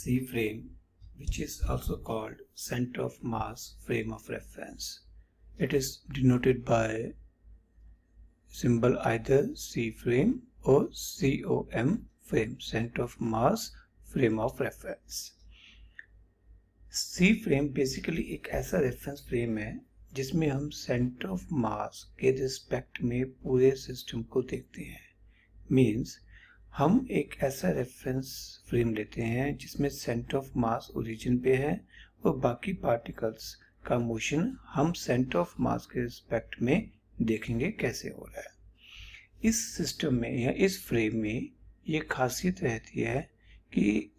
C frame, which is also called center of mass frame of reference. It is denoted by symbol either C frame or COM frame, center of mass frame of reference. C frame basically एक ऐसा reference frame है जिसमें हम centre of मास के respect में पूरे system को देखते हैं। मींस हम एक ऐसा रेफरेंस फ्रेम लेते हैं जिसमें सेंटर ऑफ मास ओरिजिन पे है और बाकी पार्टिकल्स का मोशन हम सेंटर ऑफ मास के रिस्पेक्ट में देखेंगे कैसे हो रहा है। इस सिस्टम में या इस फ्रेम में ये खासियत रहती है कि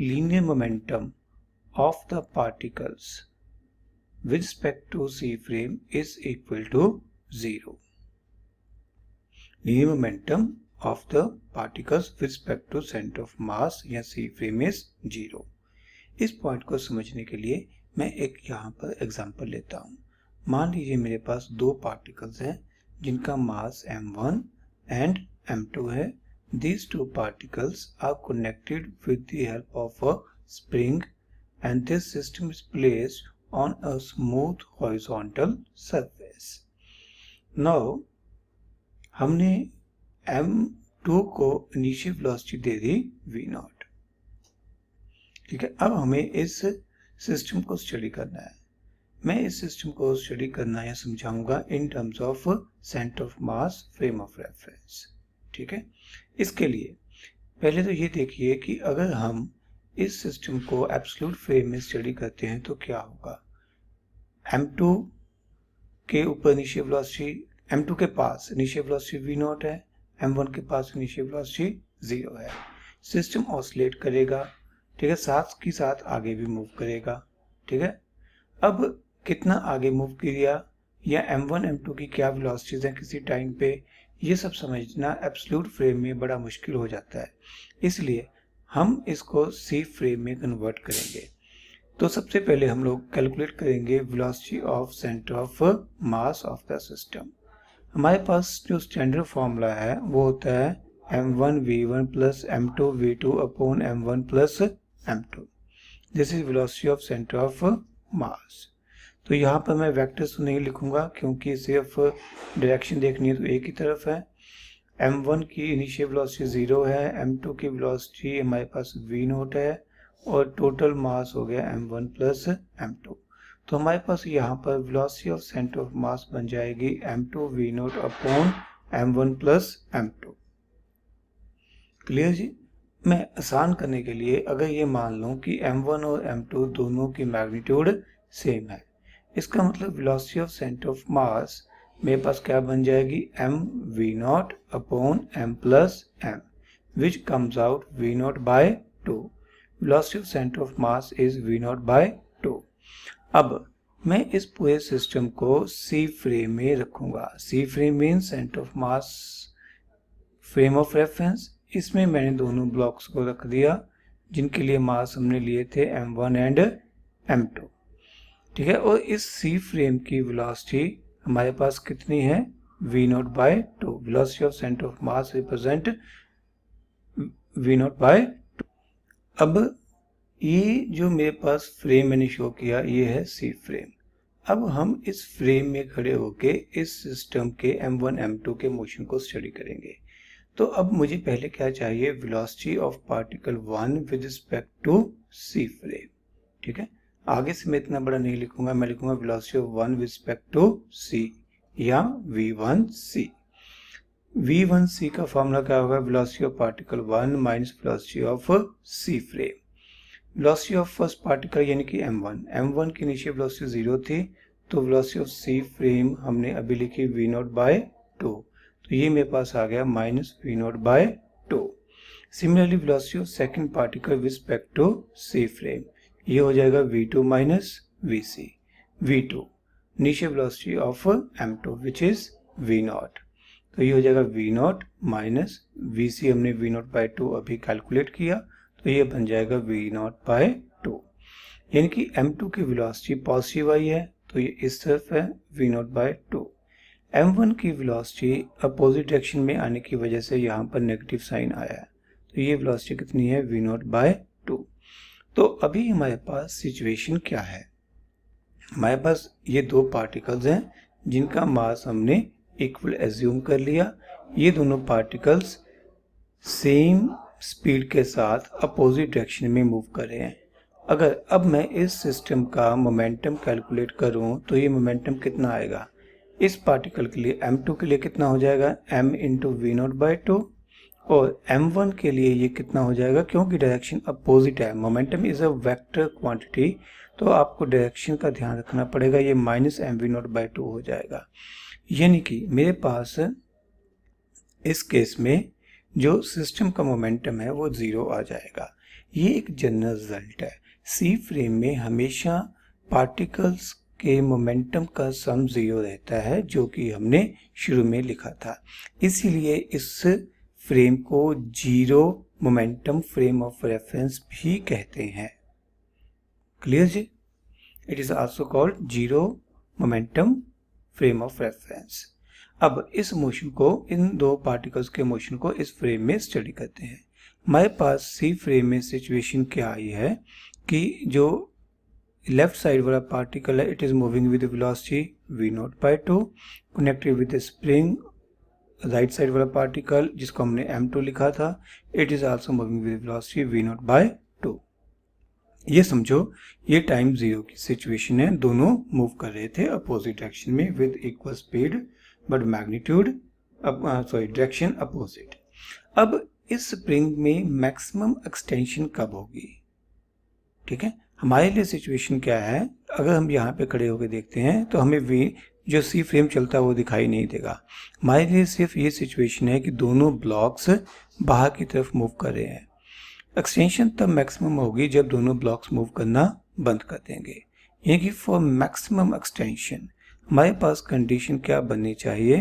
linear momentum of the particles with respect to C frame is equal to 0. Linear momentum of the particles with respect to center of mass या C frame is 0. इस पॉइंट को समझने के लिए मैं एक यहाँ पर एग्जांपल लेता हूँ। मान लीजिए मेरे पास दो पार्टिकल्स हैं जिनका मास m1 and m2 है। These two particles are connected with the help of a spring and this system is placed on a smooth horizontal surface. Now हमने m2 को इनिशियल वेलोसिटी दे दी v0। ठीक है, अब हमें इस सिस्टम को स्टडी करना है। मैं इस सिस्टम को स्टडी करना या समझाऊंगा in terms of centre of mass frame of reference. ठीक है, इसके लिए पहले तो ये देखिए कि अगर हम इस सिस्टम को एब्सोल्यूट फ्रेम में स्टडी करते हैं तो क्या होगा। m2 के ऊपर इनिशियल वेलोसिटी, m2 के पास इनिशियल वेलोसिटी v0 है, m1 के पास इनिशियल वेलोसिटी 0 है। सिस्टम ऑसिलेट करेगा, ठीक है, साथ ही साथ आगे भी मूव करेगा। ठीक है, अब कितना आगे मूव किया या m1 m2 की क्या वेलोसिटीज हैं किसी टाइम पे, ये सब समझना एब्सोल्यूट फ्रेम में बड़ा मुश्किल हो जाता है। इसलिए हम इसको C फ्रेम में कन्वर्ट करेंगे। तो सबसे पहले हम लोग कैलकुलेट करेंगे velocity of centre of mass of the system. हमारे पास जो स्टैंडर्ड फॉर्मूला है वो होता है m1 v1 plus m2 v2 upon m1 plus m2। This is velocity of centre of मास। तो यहाँ पर मैं वेक्टर्स तो नहीं लिखूंगा क्योंकि सिर्फ डायरेक्शन देखनी है तो एक ही तरफ है। m1 की इनिशियल वेलोसिटी 0 है, m2 की वेलोसिटी हमारे पास v0 है और टोटल मास हो गया m1 प्लस m2। तो हमारे पास यहाँ पर वेलोसिटी ऑफ सेंटर ऑफ मास बन जाएगी m2 v0 upon m1 plus m2। Clear जी। मैं आसान करने के लिए अगर ये मान लूँ कि m1 और m2 दोनों की मैग्नीट्यूड सेम है, इसका मतलब वेलोसिटी ऑफ सेंटर ऑफ मास मेरे पास क्या बन जाएगी m v0 upon m plus m which comes out v0 by 2. Velocity of center of mass is v0 by 2. अब मैं इस पूरे सिस्टम को C फ्रेम में रखूंगा। C frame means centre of mass frame of reference. इसमें मैंने दोनों ब्लॉक्स को रख दिया जिनके लिए मास हमने लिए थे m1 एंड m2। ठीक है, और इस C फ्रेम की वेलोसिटी हमारे पास कितनी है v0 by 2। Velocity of centre of mass represent v0 by 2। अब ये जो मेरे पास फ्रेम मैंने शो किया ये है C फ्रेम। अब हम इस फ्रेम में खड़े होके इस सिस्टम के m1 m2 के मोशन को स्टडी करेंगे। तो अब मुझे पहले क्या चाहिए, velocity of particle 1 with respect to C frame. ठीक है, आगे से मैं इतना बड़ा नहीं लिखूंगा, मैं लिखूंगा velocity of 1 with respect to C या v1c। v1c का फॉर्मूला क्या होगा, velocity of particle 1 minus velocity of C frame. Velocity of first particle यानी कि m1 की इनिशियल वेलोसिटी 0 थी, तो वेलोसिटी ऑफ C फ्रेम हमने अभी लिखी v0 बाय 2, तो ये मेरे पास आ गया minus v0 by 2। Similarly velocity of second particle with respect to C frame, ये हो जाएगा v2 minus vc। v2 initial velocity of m2 which is v0, तो ये हो जाएगा v0 माइनस vc। हमने v0 बाय 2 अभी कैलकुलेट किया तो ये बन जाएगा v0 बाय 2। यानी कि m2 की वेलोसिटी पॉजिटिव आई है तो ये इस तरफ है v0 बाय 2। m1 की वेलोसिटी अपोजिट डायरेक्शन में आने की वजह से यहाँ पर नेगेटिव साइन आया है, तो ये वेलोसिटी कितनी है v0 बाय 2। तो अभी हमारे पास सिचुएशन क्या है, हमारे पास ये दो पार्टिकल्स हैं जिनका मास हमने इक्वल एज्यूम कर लिया। ये दोनों पार्टिकल्स सेम स्पीड के साथ अपोजिट डायरेक्शन में मूव कर रहे हैं। अगर अब मैं इस सिस्टम का मोमेंटम कैलकुलेट करूं तो ये मोमेंटम कितना आएगा, इस पार्टिकल के लिए m2 के लिए कितना हो जाएगा, m into we naught by two, और m1 के लिए ये कितना हो जाएगा, क्योंकि डायरेक्शन अपोजिट है, momentum is a vector quantity, तो आपको डायरेक्शन का ध्यान रखना पड़ेगा, ये minus M V naught by two हो जाएगा। यानी कि मेरे पास इस केस में जो सिस्टम का मोमेंटम है वो जीरो आ जाएगा। ये एक जनरल रिजल्ट है। सी फ्रेम में हमेशा पार्टिकल्स के मोमेंटम का सम जीरो रहता है, जो कि हमने शुरू में लिखा था। इसीलिए इस फ्रेम को zero momentum frame of reference भी कहते हैं। क्लियर जी? It is also called zero momentum frame of reference. अब इस मोशन को, इन दो पार्टिकल्स के मोशन को इस फ्रेम में स्टडी करते हैं। हमारे पास सी फ्रेम में सिचुएशन क्या आई है कि जो लेफ्ट साइड वाला पार्टिकल है, it is moving with velocity v not by to, connected with spring. Right side वाला पार्टिकल जिसको हमने m2 लिखा था, it is also moving with velocity v not by to. ये समझो ये टाइम जीरो की सिचुएशन है, दोनों मूव कर रहे थे अपोजिट डायरेक्शन में with equal speed but magnitude direction opposite. अब इस स्प्रिंग में मैक्सिमम एक्सटेंशन कब होगी, ठीक है? हमारे लिए सिचुएशन क्या है, अगर हम यहाँ पे खड़े होकर देखते हैं तो हमें वी जो सी फ्रेम चलता है वो दिखाई नहीं देगा। हमारे लिए सिर्फ ये सिचुएशन है कि दोनों ब्लॉक्स बाहर की तरफ मूव कर रहे हैं। एक्सटेंशन तब मैक्सिमम होगी जब दोनों ब्लॉक्स मूव करना बंद कर देंगे। यानी कि फॉर मैक्सिमम एक्सटेंशन हमारे पास कंडीशन क्या बननी चाहिए,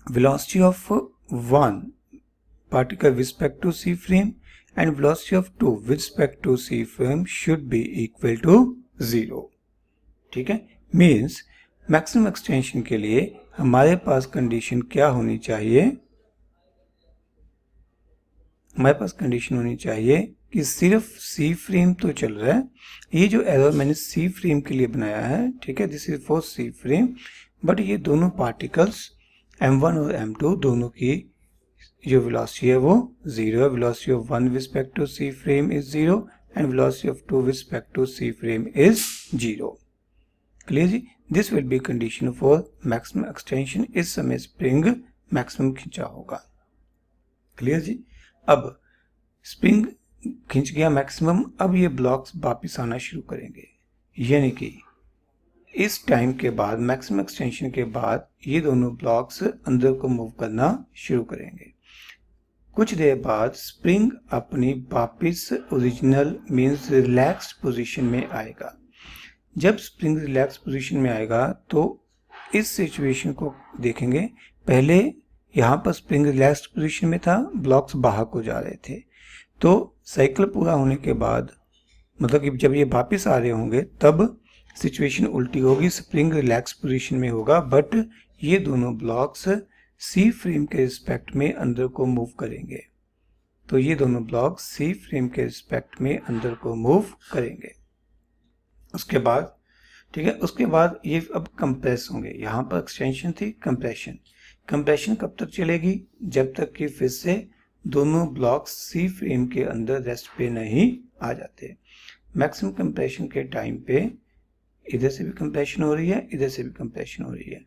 velocity of one particle with respect to C frame and velocity of 2 with respect to C frame should be equal to 0। ठीक है, मीन्स मैक्सिमम एक्सटेंशन के लिए हमारे पास कंडीशन क्या होनी चाहिए, हमारे पास कंडीशन होनी चाहिए कि सिर्फ C फ्रेम तो चल रहा है। ये जो एरो मैंने C फ्रेम के लिए बनाया है, ठीक है, this is for C frame, but ये दोनों पार्टिकल्स M1 और M2 दोनों की जो वेलोसिटी है वो जीरो है। Velocity of one with respect to C frame is zero and velocity of two with respect to C frame is zero. Clear जी? This will be condition for maximum extension. इस समय spring maximum खींचा होगा। Clear जी? अब spring खींच गया maximum, अब ये ब्लॉक्स वापिस आना शुरू करेंगे, यानी कि इस टाइम के बाद, मैक्सिमम एक्सटेंशन के बाद, ये दोनों ब्लॉक्स अंदर को मूव करना शुरू करेंगे। कुछ देर बाद स्प्रिंग अपनी वापिस ओरिजिनल मीन्स रिलैक्स्ड पोजीशन में आएगा। जब स्प्रिंग रिलैक्स पोजीशन में आएगा तो इस सिचुएशन को देखेंगे। पहले यहाँ पर स्प्रिंग रिलैक्स्ड पोजीशन में था, ब्लॉक्स बाहर को जा रहे थे, तो साइकिल पूरा होने के बाद, मतलब कि जब ये वापिस आ रहे होंगे तब सिचुएशन उल्टी होगी, स्प्रिंग रिलैक्स पोजीशन में होगा, बट ये दोनों ब्लॉक्स सी फ्रेम के रिस्पेक्ट में अंदर को मूव करेंगे। तो ये दोनों ब्लॉक्स सी फ्रेम के रिस्पेक्ट में अंदर को मूव करेंगे। उसके बाद, ठीक है, उसके बाद ये अब कंप्रेस होंगे। यहाँ पर एक्सटेंशन थी, कंप्रेशन। कंप्रेशन कब तक चलेगी, जब तक कि फिर से दोनों ब्लॉक्स सी फ्रेम के अंदर रेस्ट पे नहीं आ जाते। मैक्सिमम कंप्रेशन के टाइम पे इधर से भी कंप्रेशन हो रही है, इधर से भी कंप्रेशन हो रही है,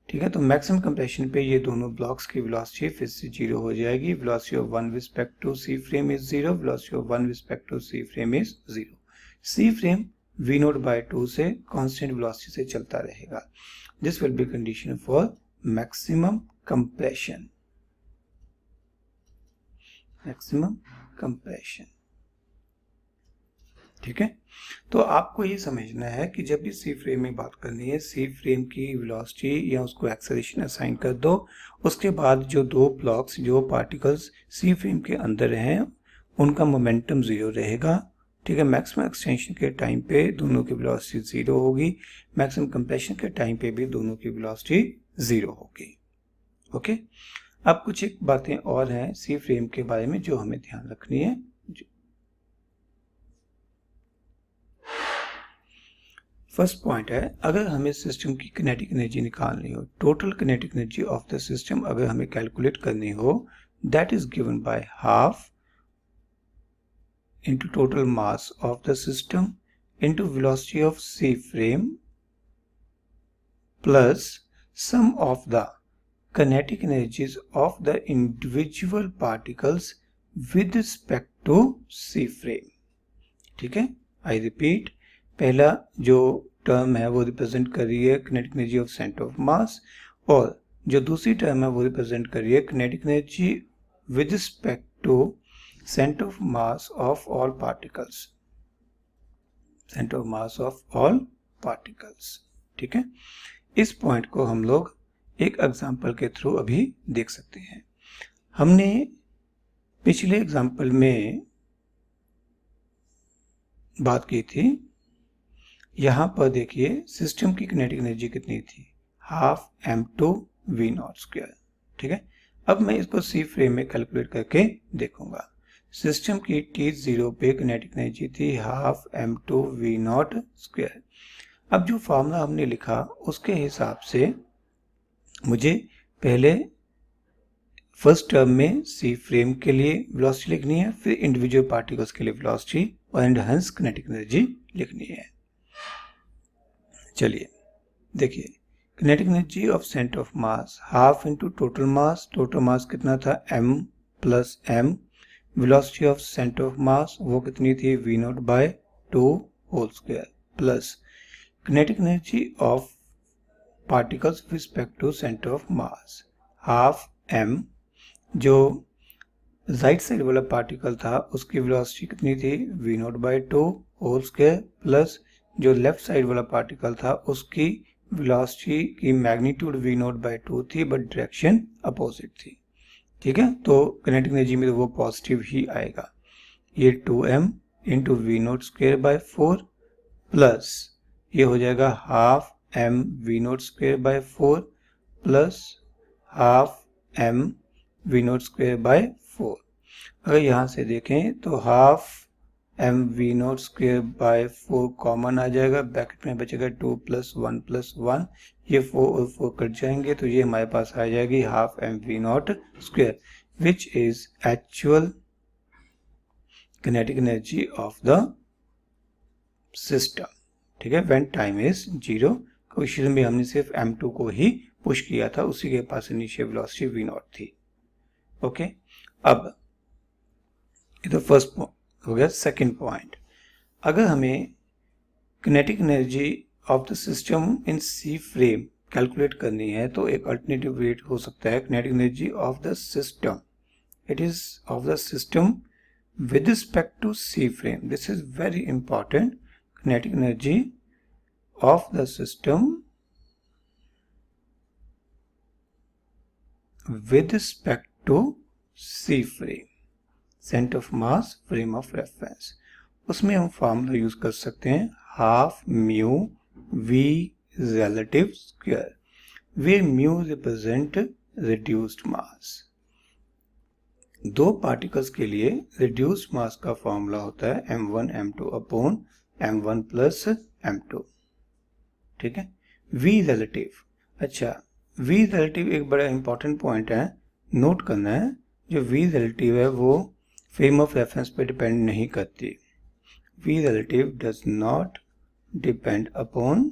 ठीक है। तो मैक्सिमम कंप्रेशन पे ये दोनों ब्लॉक्स की वेलोसिटी फिर से जीरो हो जाएगी। Velocity of one with respect to C frame is zero, velocity of one with respect to C frame is zero. C frame v naught by two से constant velocity से चलता रहेगा। This will be condition for maximum compression. Maximum compression, ठीक है। तो आपको ये समझना है कि जब भी सी फ्रेम में बात करनी है, सी फ्रेम की वेलोसिटी या उसको एक्सेलरेशन असाइन कर दो। उसके बाद जो दो ब्लॉक्स, जो पार्टिकल्स सी फ्रेम के अंदर हैं, उनका मोमेंटम जीरो रहेगा, ठीक है। मैक्सिमम एक्सटेंशन के टाइम पे दोनों की वेलोसिटी जीरो होगी, मैक्सिमम कंप्रेशन के टाइम पे भी दोनों की वेलोसिटी जीरो होगी। ओके, अब कुछ एक बातें और हैं सी फ्रेम के बारे में जो हमें ध्यान रखनी है। फर्स्ट पॉइंट है, अगर हमें सिस्टम की किनेटिक एनर्जी निकालनी हो, total kinetic energy of the system अगर हमें कैलकुलेट करनी हो, that is given by half into total mass of the system into velocity of C frame plus sum of the kinetic energies of the individual particles with respect to C frame. ठीक है, I repeat, पहला जो term है वो represent कर रही है kinetic energy of center of mass, और जो दूसरी टर्म है वो रिप्रेजेंट कर रही है kinetic energy with respect to center of mass of all particles, center of mass of all particles. ठीक है, इस पॉइंट को हम लोग एक एग्जांपल के थ्रू अभी देख सकते हैं। हमने पिछले एग्जांपल में बात की थी, यहां पर देखिए सिस्टम की किनेटिक एनर्जी कितनी थी, हाफ m2 v0 स्क्वायर। ठीक है, अब मैं इसको सी फ्रेम में कैलकुलेट करके देखूंगा। सिस्टम की T0 पे किनेटिक एनर्जी थी हाफ m2 v0 स्क्वायर। अब जो फॉर्मूला हमने लिखा उसके हिसाब से मुझे पहले फर्स्ट टर्म में सी फ्रेम के लिए वेलोसिटी लिखनी है, फिर इंडिविजुअल पार्टिकल्स के लिए वेलोसिटी और एंड हेंस किनेटिक एनर्जी लिखनी है। चलिए देखिए, kinetic energy of centre of mass half into total mass कितना था m plus m, velocity of centre of mass वो कितनी थी v0 by 2 whole square, plus kinetic energy of particles with respect to centre of mass half m, जो right side वाला particle था उसकी velocity कितनी थी v0 by 2 whole square, plus जो लेफ्ट साइड वाला पार्टिकल था उसकी वेलोसिटी की मैग्नीट्यूड v0 बाय 2 थी बट डायरेक्शन अपोजिट थी। ठीक है, तो किनेटिक एनर्जी में तो वो पॉजिटिव ही आएगा। ये 2m into v0 square by 4 plus ये हो जाएगा half m v0 square by 4 plus half m v0 square by 4। अगर यहाँ से देखें तो half m v0 square by 4 common आ जाएगा, ब्रैकेट में बचेगा 2 प्लस 1, ये 4 और 4 कट जाएंगे तो ये हमारे पास आ जाएगी half m v0 square, which is actual kinetic energy of the system. ठीक है, व्हेन टाइम इज 0, क्वेश्चन में हमने सिर्फ m2 को ही पुश किया था, उसी के पास इनिशियल वेलोसिटी v0 थी। ओके, अब ये तो फर्स्ट हो गया। सेकंड पॉइंट, अगर हमें kinetic energy of the system in C frame calculate करनी है तो एक अल्टरनेटिव रेट हो सकता है kinetic energy of the system, it is of the system with respect to C frame. This is very important, kinetic energy of the system with respect to C frame, centre of mass frame of reference. उसमें हम formula use कर सकते हैं half mu v relative square, वे mu represent reduced मास। दो particles के लिए reduced मास का formula होता है m1 m2 upon m1 plus m2। ठीक है, v रिलेटिव, अच्छा v रिलेटिव एक बड़ा इंपॉर्टेंट पॉइंट है, नोट करना है, जो v रिलेटिव है वो फ्रेम ऑफ रेफरेंस पे डिपेंड नहीं करती। v relative does not depend upon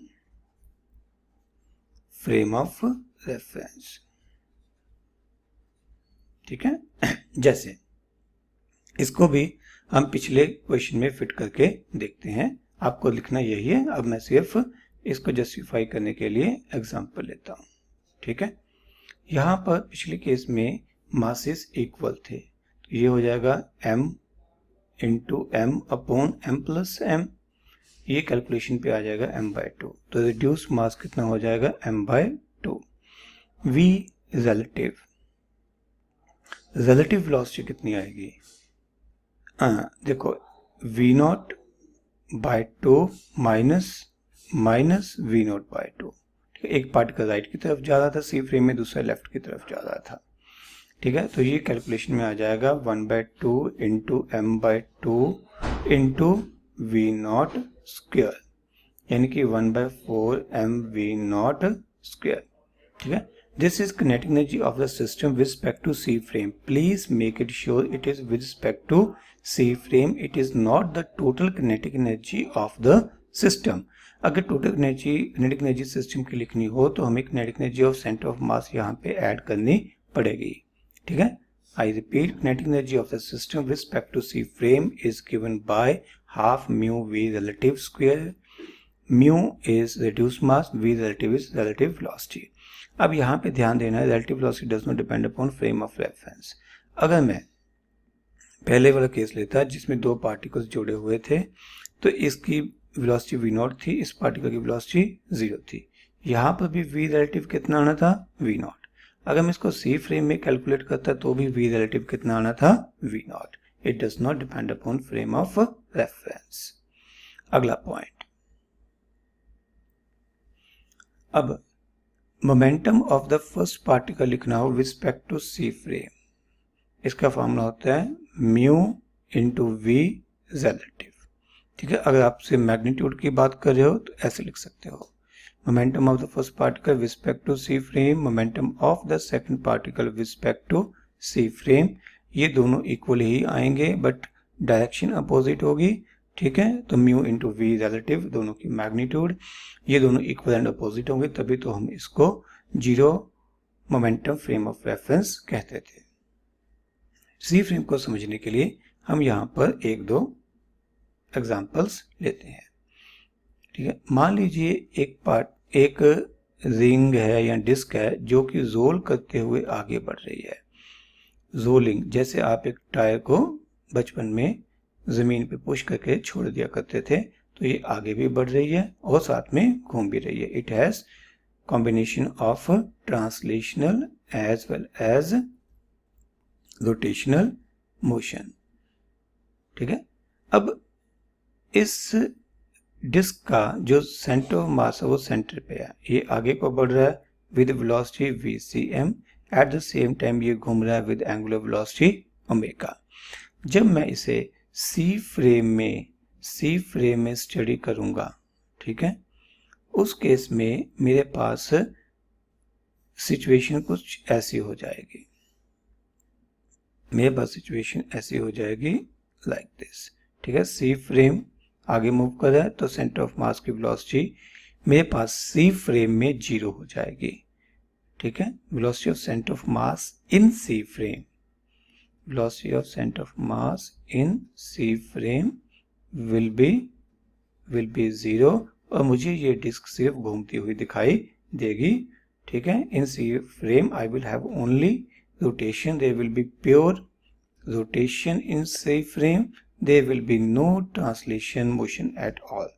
frame of reference. ठीक है, जैसे इसको भी हम पिछले क्वेश्चन में फिट करके देखते हैं, आपको लिखना यही है, अब मैं सिर्फ इसको जस्टिफाई करने के लिए एग्जांपल लेता हूं। ठीक है, यहां पर पिछले केस में मासेस इक्वल थे, तो ये हो जाएगा m into M upon m plus m, ये कैलकुलेशन पे आ जाएगा m बाय 2, तो रिड्यूस मास कितना हो जाएगा m by 2। v relative velocity कितनी आएगी, देखो v0 by 2 minus v0 by 2। एक पार्टिकल राइट की तरफ जा रहा था सी फ्रेम में, दूसरा लेफ्ट की तरफ जा रहा था। ठीक है, तो ये कैलकुलेशन में आ जाएगा 1/2 into m by 2 into v0 square. यानी कि 1/4 mv0 स्क्वायर। ठीक है, this is kinetic energy of the system with respect to C frame. Please make it sure it is with respect to C frame. It is not the total kinetic energy of the system. अगर total kinetic energy system की लिखनी हो तो हमें kinetic energy of center of mass यहाँ पे add करनी पड़ेगी। ठीक है, I repeat, kinetic energy of the system with respect to C frame is given by half mu v relative square. Mu is reduced mass, v relative is relative velocity. अब यहाँ पे ध्यान देना है, relative velocity does not depend upon frame of reference. अगर मैं पहले वाला केस लेता जिसमें दो पार्टिकल्स जुड़े हुए थे तो इसकी वेलोसिटी v0 थी, इस पार्टिकल की वेलोसिटी 0 थी। यहाँ पर भी v रिलेटिव कितना आना था, v0। अगर मैं इसको C फ्रेम में कैलकुलेट करता तो भी v रिलेटिव कितना आना था, v0। It does not depend upon frame of reference. अगला पॉइंट, अब momentum of the first particle लिखना हो with respect to C frame. इसका फॉर्मूला होता है म्यू इंटू वी रिलेटिव। ठीक है, अगर आपसे मैग्नीट्यूड की बात कर रहे हो तो ऐसे लिख सकते हो, momentum of the first particle with respect to C frame, momentum of the second particle with respect to C frame. ये दोनों इक्वल ही आएंगे बट डायरेक्शन अपोजिट होगी। ठीक है, तो म्यू इंटू वी रिलेटिव, दोनों की मैग्नीट्यूड, ये दोनों इक्वल एंड अपोजिट होंगे, तभी तो हम इसको zero momentum frame of reference कहते थे। C फ्रेम को समझने के लिए हम यहाँ पर एक दो एग्जाम्पल्स लेते हैं। ठीक है, मान लीजिए एक रिंग है या डिस्क है जो कि रोल करते हुए आगे बढ़ रही है। रोलिंग, जैसे आप एक टायर को बचपन में जमीन पे पुश करके छोड़ दिया करते थे, तो ये आगे भी बढ़ रही है और साथ में घूम भी रही है। It has combination of translational as well as rotational motion. ठीक है, अब इस डिस्क का जो सेंटर ऑफ मास है वो सेंटर पे है, ये आगे को बढ़ रहा है with velocity vcm, at the same time ये घूम रहा है विद एंगुलर वेलोसिटी ओमेगा। जब मैं इसे C फ्रेम में स्टडी करूंगा, ठीक है, उस केस में मेरे पास सिचुएशन कुछ ऐसी हो जाएगी, मेरे पास सिचुएशन ऐसी हो जाएगी लाइक दिस। ठीक है, C फ्रेम आगे मूव कर रहा है तो सेंटर ऑफ मास की वेलोसिटी मेरे पास C फ्रेम में 0 हो जाएगी। ठीक है, velocity of centre of mass in C frame, velocity of centre of mass in C frame will be 0 और मुझे ये डिस्क सिर्फ घूमती हुई दिखाई देगी। ठीक है, इन C frame I will have only rotation, there will be pure rotation in C frame, there will be no translation motion at all,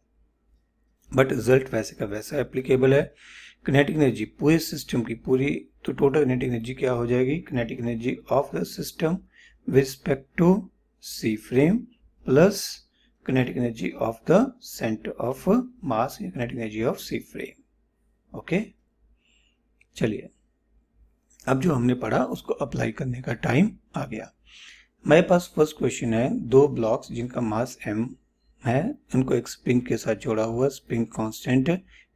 but result वैसे का वैसा एप्लीकेबल है। kinetic energy पूरे सिस्टम की पूरी, तो टोटल kinetic energy क्या हो जाएगी, kinetic energy of the system with respect to C frame plus kinetic energy of the center of mass, kinetic energy of C frame। Okay, चलिए अब जो हमने पढ़ा उसको अप्लाई करने का टाइम आ गया। मेरे पास फर्स्ट क्वेश्चन है, दो ब्लॉक्स जिनका मास m है, उनको एक स्प्रिंग के साथ जोड़ा हुआ, स्प्रिंग कांस्टेंट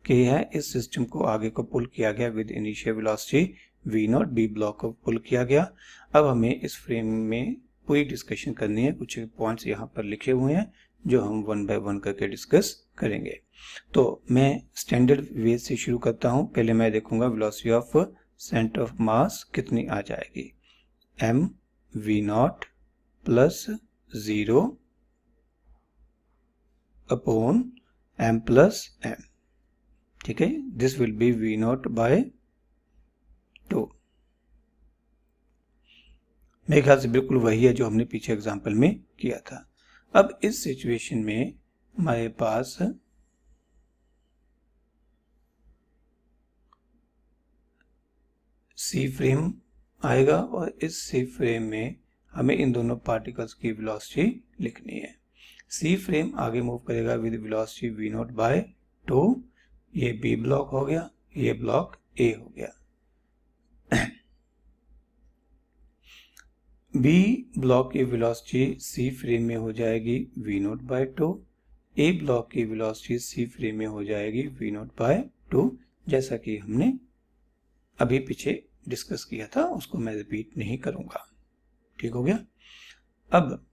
k है, इस सिस्टम को आगे को पुल किया गया with initial velocity v0, B block को पुल किया गया। अब हमें इस फ्रेम में पूरी डिस्कशन करनी है, कुछ पॉइंट्स यहाँ पर लिखे हुए हैं जो हम वन बाय वन करके डिस्कस करेंगे। तो मैं स्टैंडर्ड वे से शुरू करता हूँ। पहले मैं देखूंगा velocity of centre of mass कितनी आ जाएगी, m v0 plus 0 upon m plus m। ठीक है, this will B v0 by 2। मेरे ख्याल से बिल्कुल वही है जो हमने पीछे एग्जाम्पल में किया था। अब इस सिचुएशन में हमारे पास C फ्रेम आएगा और इस C फ्रेम में हमें इन दोनों पार्टिकल्स की वेलोसिटी लिखनी है। C फ्रेम आगे मूव करेगा विद वेलोसिटी v0 बाय 2, ये B ब्लॉक हो गया, ये ब्लॉक A हो गया। B ब्लॉक की वेलोसिटी C फ्रेम में हो जाएगी v0 बाय 2, ए ब्लॉक की वेलोसिटी सी फ्रेम में हो जाएगी v0/2, जैसा कि हमने अभी पीछे डिस्कस किया था, उसको मैं रिपीट नहीं करूंगा। ठीक हो गया। अब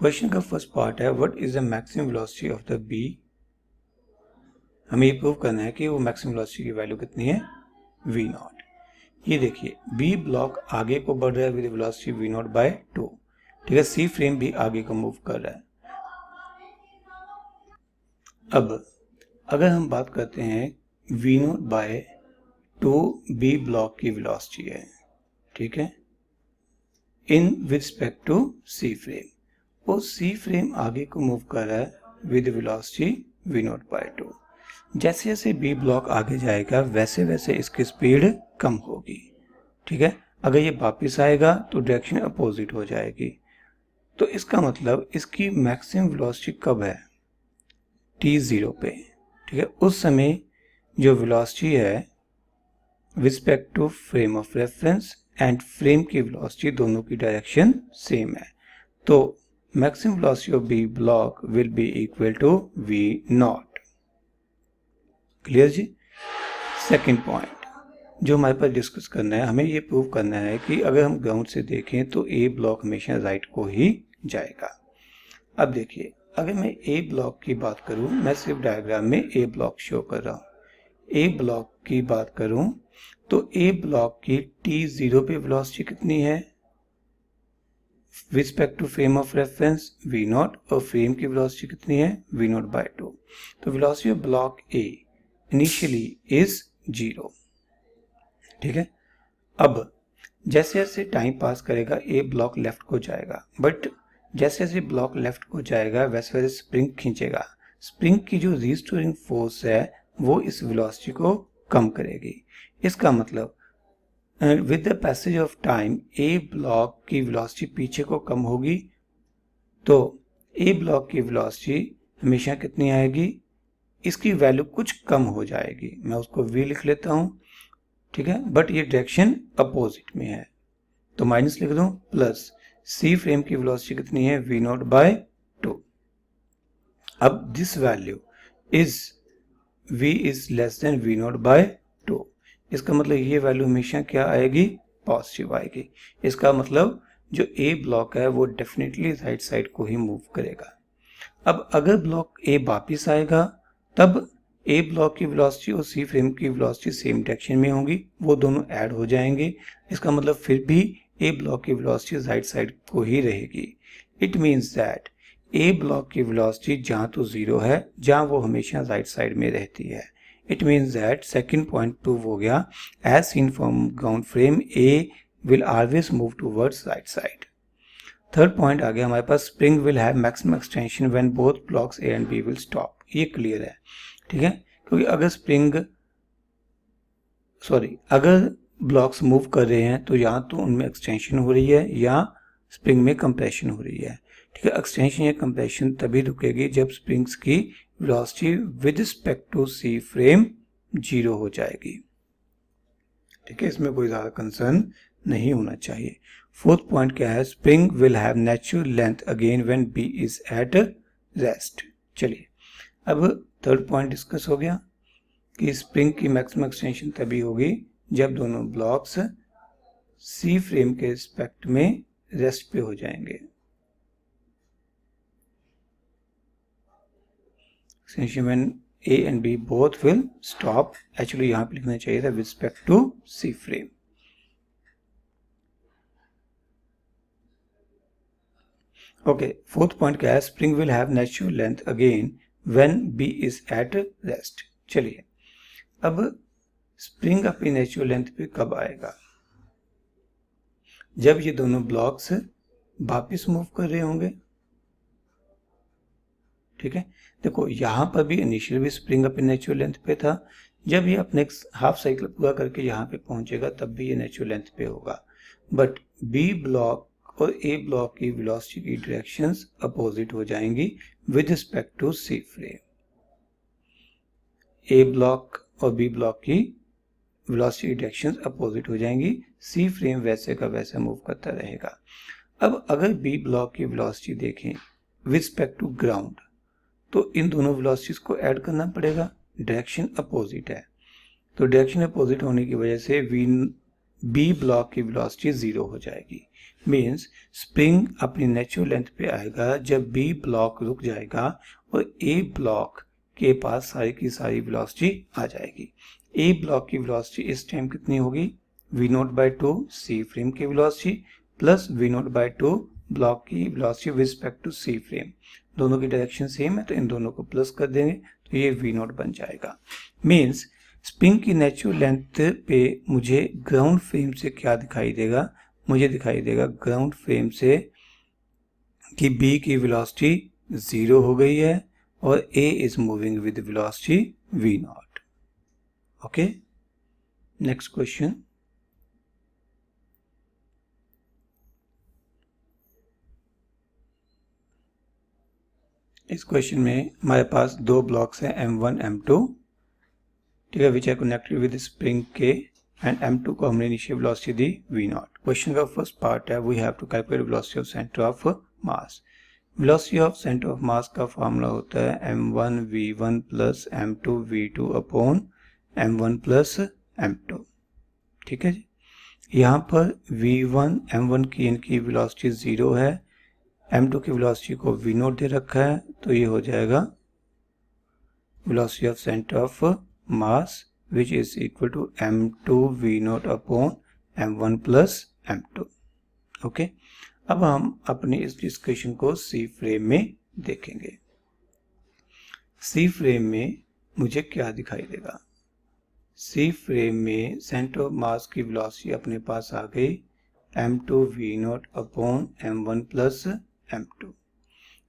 क्वेश्चन का फर्स्ट पार्ट है what is the maximum velocity of the B. हमें ये प्रूव करना है कि वो मैक्सिमम वेलोसिटी की वैल्यू कितनी है, v0। ये देखिए बी ब्लॉक आगे को बढ़ रहा है विद वेलोसिटी v0/2। ठीक है, सी फ्रेम भी आगे को मूव कर रहा है। अब अगर हम बात करते हैं v0/2 बी ब्लॉक की वेलोसिटी है, ठीक है, in with respect to C frame, वो सी फ्रेम आगे को मूव कर रहा है विद वेलोसिटी v0/2। जैसे जैसे बी ब्लॉक आगे जाएगा वैसे वैसे इसकी स्पीड कम होगी। ठीक है, अगर ये वापस आएगा तो डायरेक्शन अपोजिट हो जाएगी। तो इसका मतलब इसकी मैक्सिमम वेलोसिटी कब है, t0 पे। ठीक है, उस समय जो वेलोसिटी है with respect to frame of reference and frame की वेलोसिटी दोनों की डायरेक्शन सेम है, तो maximum velocity of B block will be equal to v0। Clear जी। सेकंड पॉइंट जो हमारे पास डिस्कस करना है, हमें ये प्रूव करना है कि अगर हम ग्राउंड से देखें तो ए ब्लॉक हमेशा राइट को ही जाएगा। अब देखिए अगर मैं ए ब्लॉक की बात करूं, मैं सिर्फ डायग्राम में ए ब्लॉक शो कर रहा हूं। ए ब्लॉक की बात करूं तो ए ब्लॉक की t0 पे वेलोसिटी कितनी है, with respect to frame of reference v0, और फ्रेम की वेलोसिटी कितनी है v0/2। तो velocity of block A initially is 0। ठीक है, अब जैसे जैसे टाइम पास करेगा ए ब्लॉक लेफ्ट को जाएगा, बट जैसे जैसे ब्लॉक लेफ्ट को जाएगा वैसे वैसे स्प्रिंग खींचेगा। स्प्रिंग की जो रिस्टोरिंग फोर्स है वो इस वेलोसिटी को कम करेगी। इसका मतलब with the passage of time A block की वेलोसिटी पीछे को कम होगी, तो ए ब्लॉक की वेलोसिटी हमेशा कितनी आएगी, इसकी वैल्यू कुछ कम हो जाएगी। मैं उसको v लिख लेता हूं। ठीक है, बट ये डायरेक्शन अपोजिट में है तो माइनस लिख दूं, प्लस सी फ्रेम की वेलोसिटी कितनी है v0/2। अब this value is v is less than v0/2। इसका मतलब ये वैल्यू हमेशा क्या आएगी, पॉजिटिव आएगी। इसका मतलब जो ए ब्लॉक है वो डेफिनेटली राइट साइड को ही मूव करेगा। अब अगर ब्लॉक ए वापिस आएगा तब ए ब्लॉक की वेलोसिटी और सी फ्रेम की वेलोसिटी सेम डायरेक्शन में होंगी, वो दोनों ऐड हो जाएंगे। इसका मतलब फिर भी ए ब्लॉक की वेलोसिटी राइट साइड को ही रहेगी। It means that A block की वेलोसिटी जहां तो 0 है, जहां वो हमेशा राइट साइड में रहती है। It means that second point prove हो गया, as seen from ground frame A will always move towards right side. Third point आ गया हमारे पास, spring will have maximum extension when both blocks A and B will stop. ये clear है। ठीक है, क्योंकि अगर ब्लॉक्स मूव कर रहे हैं तो या तो उनमें एक्सटेंशन हो रही है या स्प्रिंग में कंप्रेशन हो रही है। ठीक है, एक्सटेंशन या कंप्रेशन तभी रुकेगी जब स्प्रिंग्स की velocity with respect to C frame 0 हो जाएगी। ठीक है, इसमें कोई ज्यादा कंसर्न नहीं होना चाहिए। फोर्थ पॉइंट क्या है, spring will have natural length again when B is at rest. चलिए अब थर्ड पॉइंट डिस्कस हो गया कि स्प्रिंग की मैक्सिमम एक्सटेंशन तभी होगी जब दोनों ब्लॉक्स सी फ्रेम के रिस्पेक्ट में रेस्ट पे हो जाएंगे। Extension when A and B both will stop, actually यहां पे लिखना चाहिए था with respect to C frame. Okay, fourth point क्या है, spring will have natural length again when B is at rest. चलिए अब स्प्रिंग अपनी नेचुरल लेंथ पे कब आएगा, जब ये दोनों ब्लॉक्स वापिस मूव कर रहे होंगे। ठीक है, देखो यहां पर भी इनिशियल भी स्प्रिंग अपनी नेचुरल लेंथ पे था, जब ये अपने हाफ साइकिल पूरा करके यहाँ पे पहुंचेगा तब भी ये नेचुरल लेंथ पे होगा। बट बी ब्लॉक और ए ब्लॉक की वेलोसिटी की डायरेक्शंस अपोजिट हो जाएंगी with respect to C frame. A block और बी ब्लॉक की वेलोसिटी डायरेक्शंस अपोजिट हो जाएंगी, सी फ्रेम वैसे का वैसा मूव करता रहेगा। अब अगर बी ब्लॉक की वेलोसिटी देखें विद रिस्पेक्ट टू ग्राउंड, तो इन दोनों वेलोसिटीज को ऐड करना पड़ेगा, डायरेक्शन अपोजिट है, तो डायरेक्शन अपोजिट होने की वजह से बी ब्लॉक की वेलोसिटी 0 हो जाएगी। मीन्स स्प्रिंग अपनी नेचुरल लेंथ पे आएगा जब बी ब्लॉक रुक जाएगा और ए ब्लॉक के पास सारी की सारी वेलोसिटी आ जाएगी। ए ब्लॉक की वेलोसिटी इस टाइम कितनी होगी, v0/2 सी फ्रेम की वेलोसिटी प्लस v0/2 ब्लॉक की velocity with respect to C frame, दोनों की डायरेक्शन सेम है तो इन दोनों को प्लस कर देंगे तो ये v0 बन जाएगा। मीन्स स्प्रिंग की नेचुरल लेंथ पे मुझे ग्राउंड फ्रेम से क्या दिखाई देगा, मुझे दिखाई देगा ग्राउंड फ्रेम से कि b की वेलोसिटी 0 हो गई है और a is moving with velocity v0। Okay, next question. इस क्वेश्चन में हमारे पास दो ब्लॉक्स हैं m1 m2, ठीक है, which are connected with spring के, एंड m2 को हमने इनिशियल वेलोसिटी दी v0। क्वेश्चन का फर्स्ट पार्ट है we have to calculate velocity of centre of mass. Velocity of centre of mass का फॉर्मूला होता है m1 v1 plus m2 v2 upon m1 plus m2, ठीक है जी। यहाँ पर v1 m1 की इनकी वेलोसिटी 0 है, m2 की वेलोसिटी को v0 दे रखा है, तो ये हो जाएगा velocity of centre of mass which is equal to m2 v0 upon m1 plus m2। Okay, अब हम अपनी इस डिस्कशन को सी फ्रेम में देखेंगे। सी फ्रेम में मुझे क्या दिखाई देगा, सी फ्रेम में सेंटर ऑफ मास की वेलोसिटी अपने पास आ गई m2 v0 upon m1 plus m2,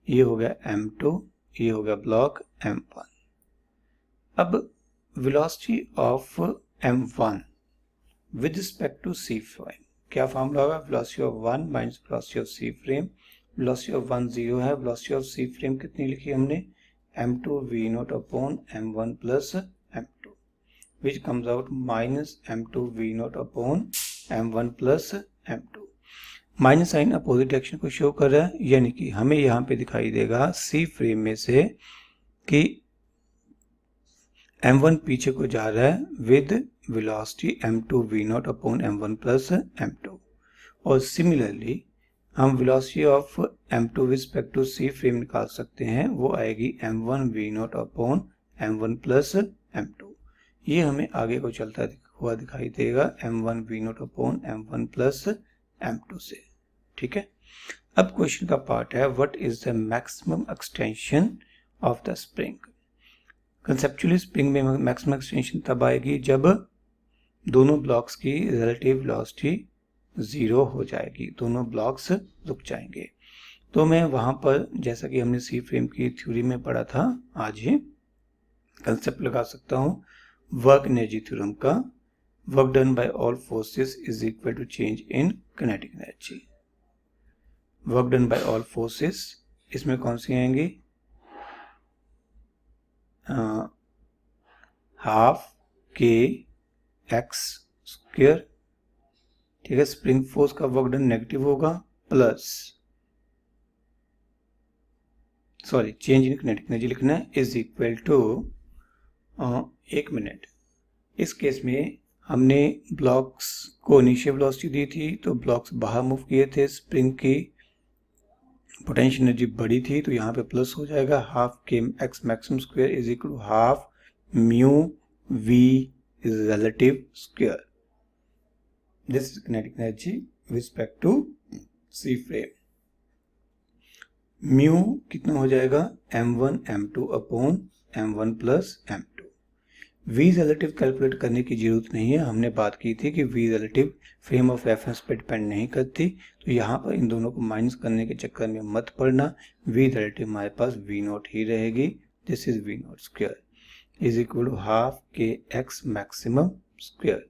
ये हो गया m2, ये हो गया ब्लॉक m1। अब velocity of m1 with respect to C frame क्या फॉर्मूला होगा, velocity of 1 minus velocity of C frame. Velocity of 1 0 है, वेलोसिटी ऑफ सी फ्रेम कितनी लिखी हमने, m2 v0 upon m1 plus m2, which comes out minus m2 v0 upon m1 plus m2। Minus sign opposite direction को show कर रहा है, यानी कि हमें यहाँ पे दिखाई देगा सी फ्रेम में से कि m1 पीछे को जा रहा है with velocity m2 v0 upon m1 plus m2, और सिमिलरली हम velocity of m2 with respect to C frame निकाल सकते हैं, वो आएगी m1 v0 upon m1 plus m2। ये हमें आगे को चलता हुआ दिखाई देगा m1 v0 upon m1 plus m2 से, ठीक है। अब क्वेश्चन का पार्ट है what is the maximum extension of the spring. Conceptually spring में मैक्सिमम एक्सटेंशन तब आएगी जब दोनों ब्लॉक्स की रिलेटिव वेलोसिटी 0 हो जाएगी, दोनों ब्लॉक्स रुक जाएंगे। तो मैं वहां पर जैसा कि हमने सी फ्रेम की थ्योरी में पढ़ा था आज ही कंसेप्ट लगा सकता हूं वर्क एनर्जी थ्योरम का, work done by all forces is equal to change in kinetic energy. Work done by all forces इसमें कौन सी आएंगी, हाफ के एक्स स्क्वायर, ठीक है। स्प्रिंग फोर्स का वर्क डन नेगेटिव होगा plus change in kinetic energy लिखना है is equal to 1 minute. इस केस में हमने ब्लॉक्स को इनिशियल वेलोसिटी दी थी तो ब्लॉक्स बाहर मूव किए थे, स्प्रिंग की पोटेंशियल एनर्जी बड़ी थी तो यहाँ पे प्लस हो जाएगा, half k x maximum square is equal to half mu v relative square. This is kinetic energy with respect to C frame. Mu कितना हो जाएगा m1 m2 upon m1 plus m2। V relative calculate करने की जरूरत नहीं है, हमने बात की थी कि v relative frame of reference पे डिपेंड नहीं करती, तो यहाँ पर इन दोनों को माइनस करने के चक्कर में मत पड़ना, वी रिलेटिव हमारे पास v0 ही रहेगी। This is v0 square is equal to half k x maximum square.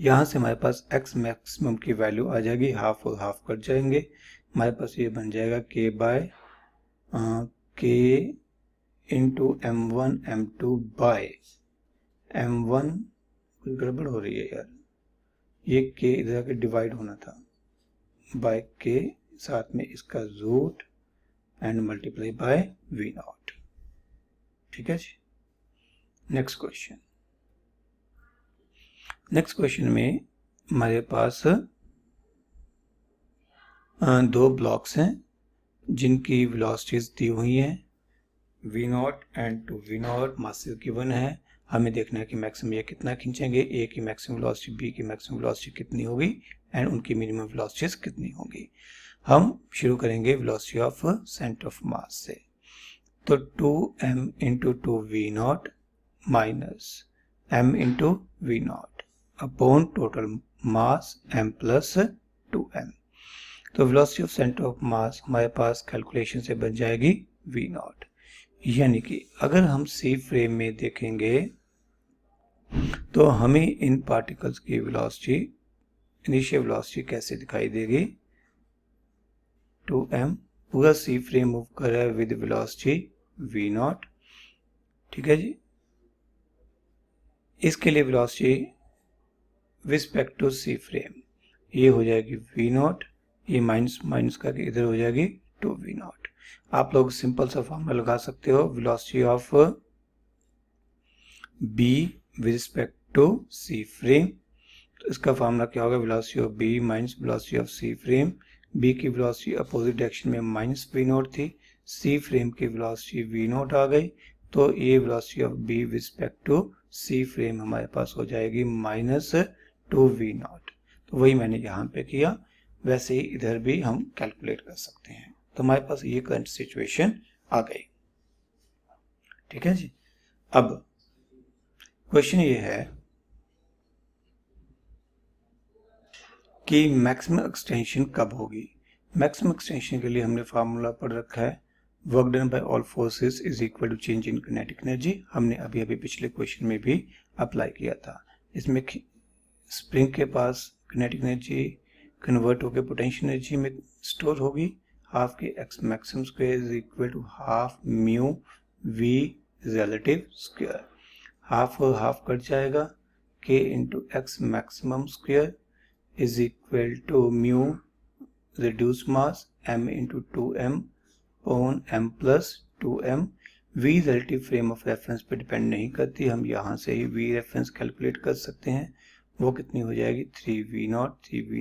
यहाँ से हमारे पास x मैक्सिमम की वैल्यू आ जाएगी, हाफ और हाफ कट जाएंगे, हमारे पास ये बन जाएगा k by k into m1 m2 by m1, कोई गड़बड़ हो रही है यार, ये k इधर के डिवाइड होना था बाय k, साथ में इसका root and multiply by v naught. ठीक है जी। नेक्स्ट क्वेश्चन में हमारे पास दो ब्लॉक्स हैं जिनकी वेलोसिटीज दी हुई हैं, v naught and two v naught, masses given है। हमें देखना है कि मैक्सिमम ये कितना खींचेंगे, ए की मैक्सिमम वेलोसिटी, बी की मैक्सिमम वेलोसिटी कितनी होगी एंड उनकी मिनिमम वेलोसिटीज कितनी होंगी। हम शुरू करेंगे velocity of centre of mass से। तो 2m into 2v naught minus m into we naught upon total mass m plus 2m। तो velocity of centre of mass हमारे पास कैलकुलेशन से बन जाएगी वी नॉट। यानी कि अगर हम सी फ्रेम में देखेंगे तो हमें इन पार्टिकल्स की वेलोसिटी, इनिशियल वेलोसिटी कैसे दिखाई देगी, 2m, पूरा सी फ्रेम मूव कर रहा है विद वेलोसिटी v नॉट। ठीक है जी। इसके लिए velocity respect to C frame ये हो जाएगी v नॉट, ये माइनस माइनस करके इधर हो जाएगी 2v नॉट। आप लोग सिंपल सा फॉर्मूला लगा सकते हो, velocity of b with respect to C frame. तो इसका फॉर्मूला क्या होगा, velocity of b minus velocity of C frame. b की वेलोसिटी अपोजिट डायरेक्शन में माइनस वी नॉट थी, सी फ्रेम की वेलोसिटी वी नॉट आ गई, तो ये velocity of b with respect to C frame हमारे पास हो जाएगी माइनस 2v नॉट। तो वही मैंने यहाँ पे किया, वैसे ही इधर भी हम कैलकुलेट कर सकते हैं। तो हमारे पास ये करंट सिचुएशन आ गई। ठीक है जी। अब क्वेश्चन ये है कि मैक्सिमम एक्सटेंशन कब होगी। मैक्सिमम एक्सटेंशन के लिए हमने फार्मूला पढ़ रखा है, work done by all forces is equal to change in kinetic energy. हमने अभी अभी पिछले क्वेश्चन में भी अप्लाई किया था। इसमें स्प्रिंग के पास काइनेटिक एनर्जी कन्वर्ट होकर पोटेंशियल एनर्जी में स्टोर होगी। Half k x maximum square is equal to half mu v relative square. Half और हाफ कट जाएगा, k into x maximum square is equal to mu reduce mass m into 2m on m plus 2m। v relative frame of reference पे depend नहीं करती, हम यहाँ से ही v reference calculate कर सकते हैं। वो कितनी हो जाएगी, 3v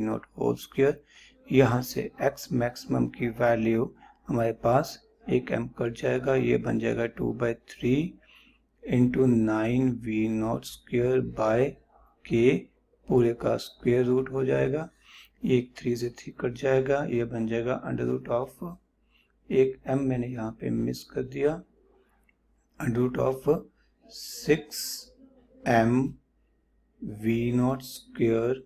नॉट होल स्क्वायर। यहाँ से x मैक्सिमम की वैल्यू हमारे पास एक m कट जाएगा, ये बन जाएगा 2/3 into 9v not square by k, पूरे का स्क्वायर रूट हो जाएगा। एक 3 से 3 कट जाएगा, ये बन जाएगा अंडर रूट ऑफ, एक m मैंने यहाँ पे मिस कर दिया, under root of 6m v naught square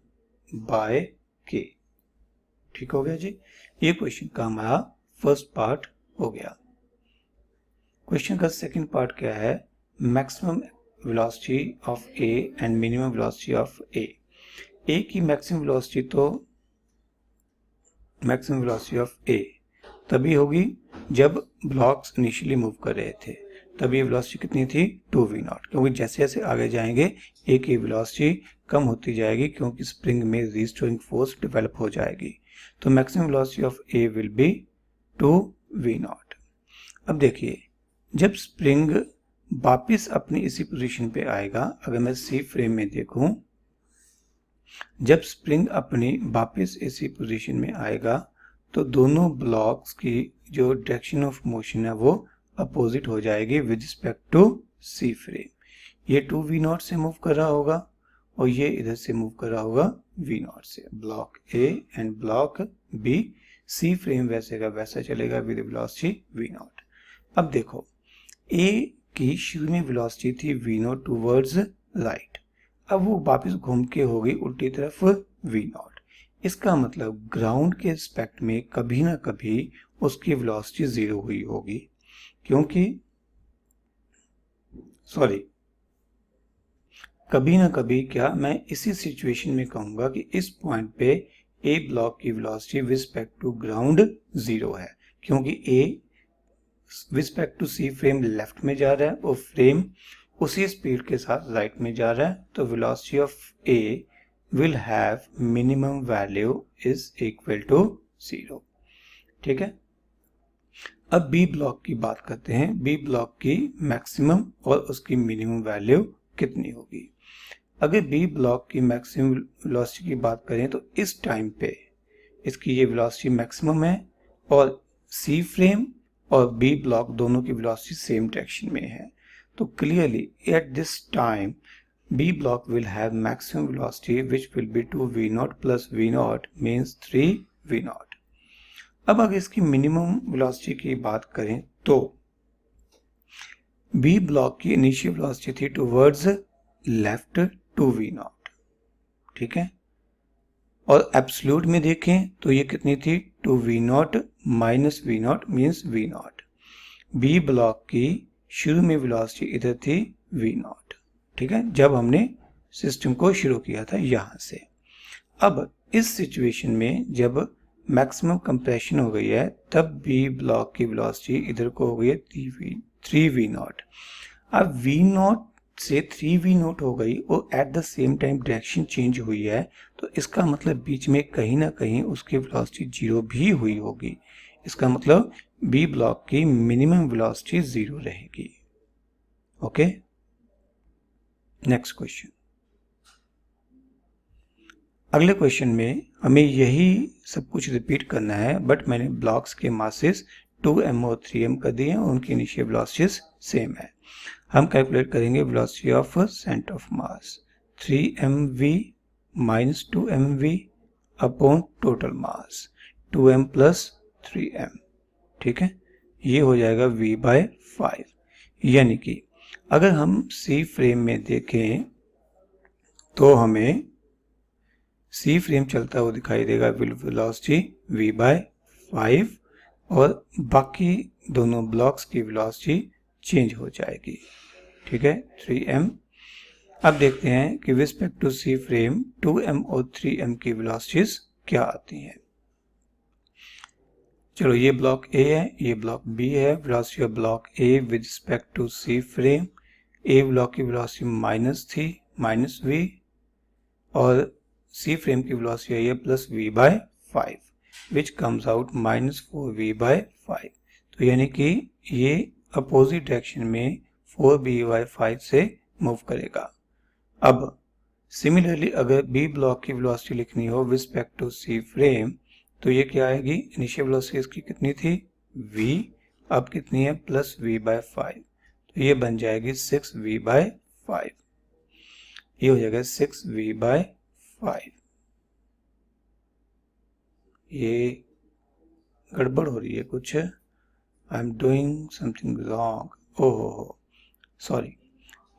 by k। ठीक हो गया जी। ये क्वेश्चन का हमारा फर्स्ट पार्ट हो गया। क्वेश्चन का सेकंड पार्ट क्या है, maximum velocity of a and minimum velocity of a। a की मैक्सिमम वेलोसिटी तो मैक्सिमम वेलोसिटी ऑफ a तभी होगी जब ब्लॉक्स इनिशियली मूव कर रहे थे, तब ये वेलोसिटी कितनी थी, 2v नॉट। क्योंकि जैसे जैसे आगे जाएंगे a की वेलोसिटी कम होती जाएगी क्योंकि स्प्रिंग में रीस्टोरिंग फोर्स डेवलप हो जाएगी। तो maximum velocity of a will be 2v not. अब देखिए, जब स्प्रिंग वापिस अपनी इसी पोजीशन पे आएगा, अगर मैं सी फ्रेम में देखूं, जब स्प्रिंग अपनी वापिस इसी पोजीशन में आएगा तो दोनों ब्लॉक्स की जो डायरेक्शन ऑफ मोशन है वो अपोजिट हो जाएगी with respect to C frame. ये 2v नॉट से मूव कर रहा होगा और ये इधर से मूव कर रहा होगा v नॉट से। Block A and block B, C frame वैसे का वैसा चलेगा विद वेलोसिटी v नॉट। अब देखो, A की शुरू में वेलोसिटी थी v नॉट टूवर्ड्स राइट, अब वो वापस घूम के हो गई उल्टी तरफ v नॉट। इसका मतलब ग्राउंड के रिस्पेक्ट में कभी ना कभी उसकी वेलोसिटी जीरो हुई होगी, क्योंकि कभी ना कभी क्या, मैं इसी सिचुएशन में कहूंगा कि इस पॉइंट पे ए ब्लॉक की velocity with respect to ground zero है, क्योंकि A with respect to C frame left में जा रहा है और फ्रेम उसी स्पीड के साथ राइट में जा रहा है। तो velocity of A will have minimum value is equal to 0। ठीक है। अब बी ब्लॉक की बात करते हैं। बी ब्लॉक की मैक्सिमम और उसकी मिनिमम वैल्यू कितनी होगी। अगर बी ब्लॉक की मैक्सिमम वेलोसिटी की बात करें तो इस टाइम पे इसकी ये वेलोसिटी मैक्सिमम है और सी फ्रेम और बी ब्लॉक दोनों की वेलोसिटी सेम डायरेक्शन में है। तो clearly at this time B block will have maximum velocity which will be 2v0 plus v0 means 3v0। अब अगर इसकी मिनिमम वेलोसिटी की बात करें तो B ब्लॉक की इनिशियल वेलोसिटी थी टुवर्ड्स लेफ्ट 2v0, ठीक है, और एब्सोल्यूट में देखें तो ये कितनी थी 2v0 minus v0 means v0। B block की शुरू में वेलोसिटी इधर थी v0, ठीक है, जब हमने सिस्टम को शुरू किया था यहां से। अब इस सिचुएशन में जब मैक्सिमम कंप्रेशन हो गई है तब बी ब्लॉक की वेलोसिटी इधर को हो गई है 3v0। अब v0 से 3v0 हो गई और at the same time direction change हुई है, तो इसका मतलब बीच में कहीं ना कहीं उसकी वेलोसिटी 0 भी हुई होगी। इसका मतलब बी ब्लॉक की मिनिमम वेलोसिटी 0 रहेगी। Okay, next question. अगले क्वेश्चन में हमें यही सब कुछ रिपीट करना है, बट मैंने ब्लॉक्स के मासेस 2m और 3m कर दिए हैं और उनकी इनिशियल वेलोसिटीज सेम है। हम कैलकुलेट करेंगे velocity of centre of mass 3mv minus 2mv upon total mass 2m plus 3m, ठीक है, ये हो जाएगा v/5। यानी कि अगर हम सी फ्रेम में देखें तो हमें सी फ्रेम चलता हुआ दिखाई देगा वेलोसिटी v/5 और बाकी दोनों ब्लॉक्स की वेलोसिटी चेंज हो जाएगी, ठीक है, 3m। अब देखते हैं कि with respect to C frame 2m और 3m की वेलोसिटीज क्या आती हैं। चलो, ये ब्लॉक A है, ये ब्लॉक B है। Velocity of block A with respect to C frame, A block की वेलोसिटी माइनस थी, माइनस v, और सी फ्रेम की वेलोसिटी आई है plus v/5 which comes out minus 4v/5। तो यानी कि ये अपोजिट डायरेक्शन में 4v/5 से मूव करेगा। अब सिमिलरली अगर बी ब्लॉक की वेलोसिटी लिखनी हो with respect to C frame तो ये क्या आएगी, इनिशियल वेलोसिटी इसकी कितनी थी v, अब कितनी है प्लस v/5, तो ये बन जाएगी 6v/5, ये हो जाएगा 6v/5। ये गड़बड़ हो रही है कुछ, I am doing something wrong, ओहो सॉरी।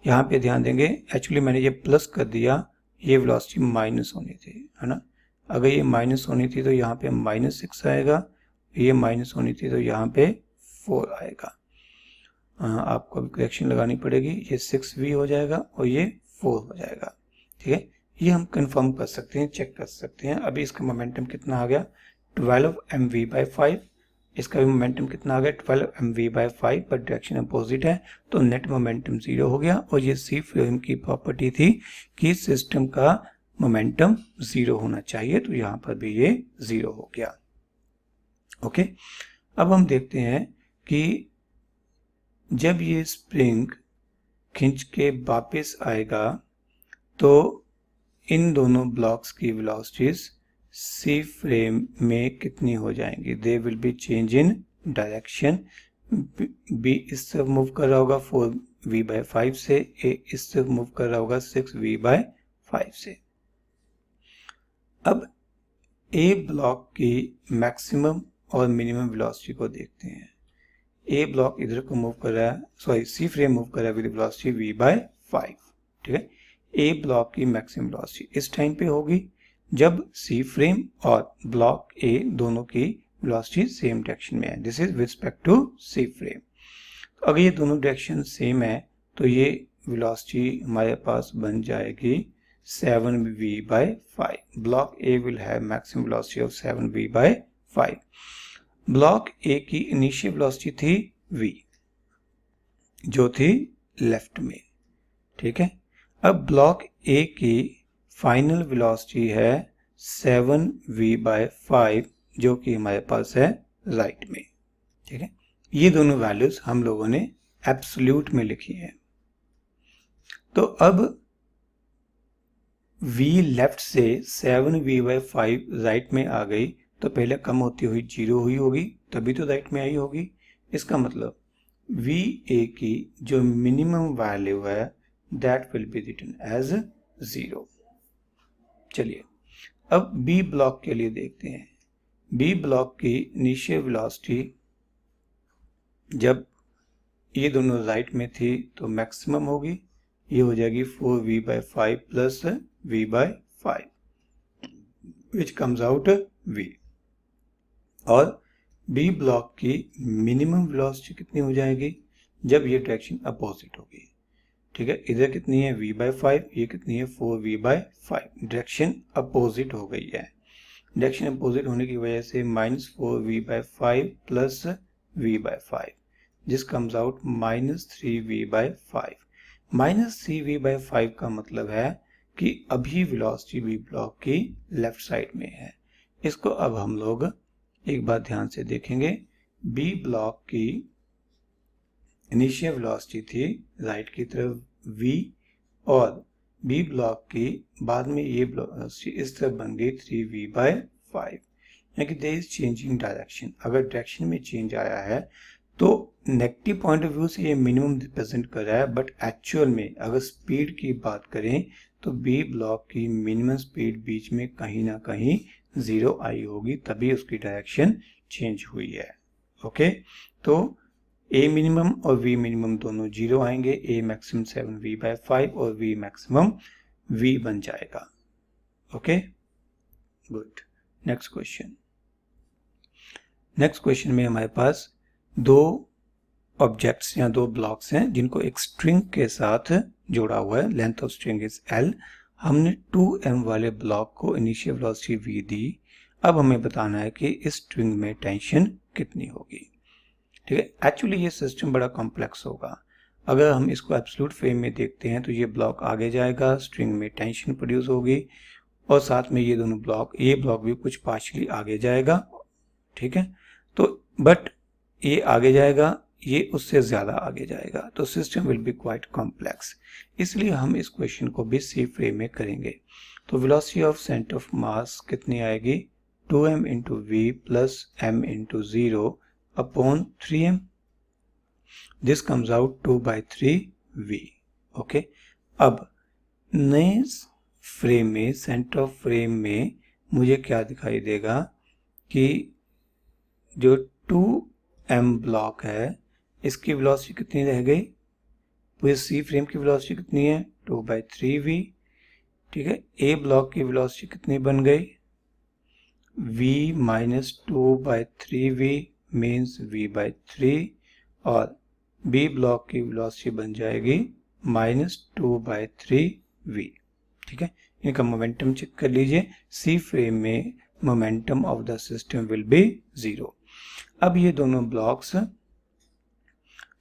यहाँ पे ध्यान देंगे, एक्चुअली मैंने ये प्लस कर दिया, ये वेलोसिटी माइनस होनी थी, है ना। अगर ये माइनस होनी थी तो यहाँ पे -6 आएगा, ये माइनस होनी थी तो यहाँ पे 4 आएगा। आपको अभी करेक्शन लगानी पड़ेगी, ये 6v हो जाएगा और ये 4 हो जाएगा, ठीक है। ये हम कंफर्म कर सकते हैं, चेक कर सकते हैं। अभी इसका मोमेंटम कितना आ गया 12mv/5, इसका भी मोमेंटम कितना आ गया 12mv/5, पर डायरेक्शन अपोजिट है तो नेट मोमेंटम 0 हो गया। और ये सी फ्रेम की प्रॉपर्टी थी कि सिस्टम का मोमेंटम 0 होना चाहिए, तो यहाँ पर भी ये 0 हो गया। ओके, अब हम देखते हैं कि जब ये स्प्रिंग खींच के वापस आएगा तो इन दोनों ब्लॉक्स की वेलोसिटीज सी फ्रेम में कितनी हो जाएंगी, they will be change in direction. B इस तरफ मूव कर रहा होगा 4v/5 से, ए इस तरफ मूव कर रहा होगा 6v/5 से। अब ए ब्लॉक की मैक्सिमम और मिनिमम वेलोसिटी को देखते हैं। ए ब्लॉक इधर को मूव कर रहा है, सॉरी सी फ्रेम मूव कर रहा है विद वेलोसिटी v/5, ठीक है। ए ब्लॉक की मैक्सिमम वेलोसिटी इस टाइम पे होगी जब सी फ्रेम और ब्लॉक ए दोनों की वेलोसिटी सेम डायरेक्शन में है, this is with respect to C frame. अगर ये दोनों डायरेक्शन सेम है तो ये वेलोसिटी हमारे पास बन जाएगी 7v/5। Block A will have maximum velocity of 7v/5। Block ए की इनिशियल वेलोसिटी थी v, जो थी लेफ्ट में, ठीक है। अब ब्लॉक ए की फाइनल वेलोसिटी है 7v/5, जो कि हमारे पास है राइट में, ठीक है। ये दोनों वैल्यूज हम लोगों ने एब्सोल्यूट में लिखी है। तो अब v लेफ्ट से 7v/5 राइट में आ गई, तो पहले कम होती हुई 0 हुई होगी, तभी तो राइट में आई होगी। इसका मतलब va की जो मिनिमम वैल्यू है that will be written as 0। चलिए अब बी ब्लॉक के लिए देखते हैं। बी ब्लॉक की इनिशियल वेलोसिटी जब ये दोनों राइट में थी तो मैक्सिमम होगी, ये हो जाएगी 4v/5 plus v/5 which comes out v। और बी ब्लॉक की मिनिमम वेलोसिटी कितनी हो जाएगी जब ये डायरेक्शन अपोजिट होगी। ठीक है, इधर कितनी है v/5, ये कितनी है 4v/5, डायरेक्शन अपोजिट हो गई है। डायरेक्शन अपोजिट होने की वजह से -4v/5 प्लस v/5 जिस कम्स आउट -3v/5। -3v/5 का मतलब है कि अभी वेलोसिटी बी ब्लॉक की लेफ्ट साइड में है। इसको अब हम लोग एक बात ध्यान से देखेंगे। बी ब्लॉक की इनिशियल वेलोसिटी थी राइट की तरफ v, और बी ब्लॉक की बाद में ये वेलोसिटी इस तरफ बन गई 3v/5, यानी कि देयर इज चेंजिंग डायरेक्शन। अगर डायरेक्शन में चेंज आया है तो नेगेटिव पॉइंट ऑफ व्यू से ये मिनिमम रिप्रेजेंट कर रहा है, बट एक्चुअल में अगर स्पीड की बात करें तो बी ब्लॉक की मिनिमम स्पीड बीच में कहीं ना कहीं 0 आई होगी, तभी उसकी डायरेक्शन चेंज हुई है। ओके, तो a मिनिमम और v मिनिमम दोनों 0 आएंगे, a मैक्सिमम 7v/5 और v मैक्सिमम v बन जाएगा। Okay good. Next question. Next question में हमारे पास दो ऑब्जेक्ट्स या दो ब्लॉक्स हैं जिनको एक स्ट्रिंग के साथ जोड़ा हुआ है। Length of string is l। हमने 2m वाले ब्लॉक को इनिशियल वेलोसिटी v दी। अब हमें बताना है कि इस स्ट्रिंग में टेंशन कितनी होगी। ठीक है, एक्चुअली ये सिस्टम बड़ा कॉम्प्लेक्स होगा। अगर हम इसको एब्सोल्यूट फ्रेम में देखते हैं तो ये ब्लॉक आगे जाएगा, स्ट्रिंग में टेंशन प्रोड्यूस होगी, और साथ में ये दोनों ब्लॉक, ये ब्लॉक भी कुछ पार्शियली आगे जाएगा। ठीक है, तो बट ये आगे जाएगा, ये उससे ज्यादा आगे जाएगा, तो system will be quite complex. इसलिए हम इस क्वेश्चन को भी सी फ्रेम में करेंगे। तो velocity of centre of mass कितनी आएगी 2m into v plus m into 0 upon 3m। This comes out 2/3v। Okay, अब नए फ्रेम में, सेंटर ऑफ फ्रेम में मुझे क्या दिखाई देगा कि जो 2m ब्लॉक है इसकी वेलोसिटी कितनी रह गई, पूरे सी फ्रेम की वेलोसिटी कितनी है 2/3v। ठीक है, ए ब्लॉक की वेलोसिटी कितनी बन गई v minus 2/3v means v/3, और बी ब्लॉक की वेलोसिटी बन जाएगी -2/3v। ठीक है, इनका मोमेंटम चेक कर लीजिए। सी फ्रेम में momentum of the system will be 0। अब ये दोनों ब्लॉक्स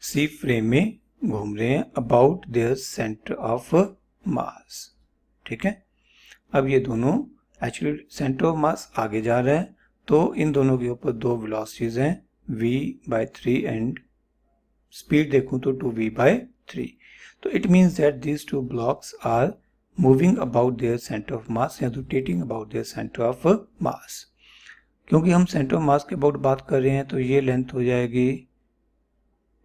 सी फ्रेम में घूम रहे हैं अबाउट देयर सेंटर ऑफ मास। ठीक है, अब ये दोनों एक्चुअली सेंटर ऑफ मास आगे जा रहा है, तो इन दोनों के ऊपर दो वेलोसिटीज हैं v/3 एंड स्पीड देखूं तो 2v/3। तो it means that these two blocks are moving about their centre of mass या rotating about their centre of mass. क्योंकि हम सेंटर ऑफ मास के अबाउट बात कर रहे हैं तो ये लेंथ हो जाएगी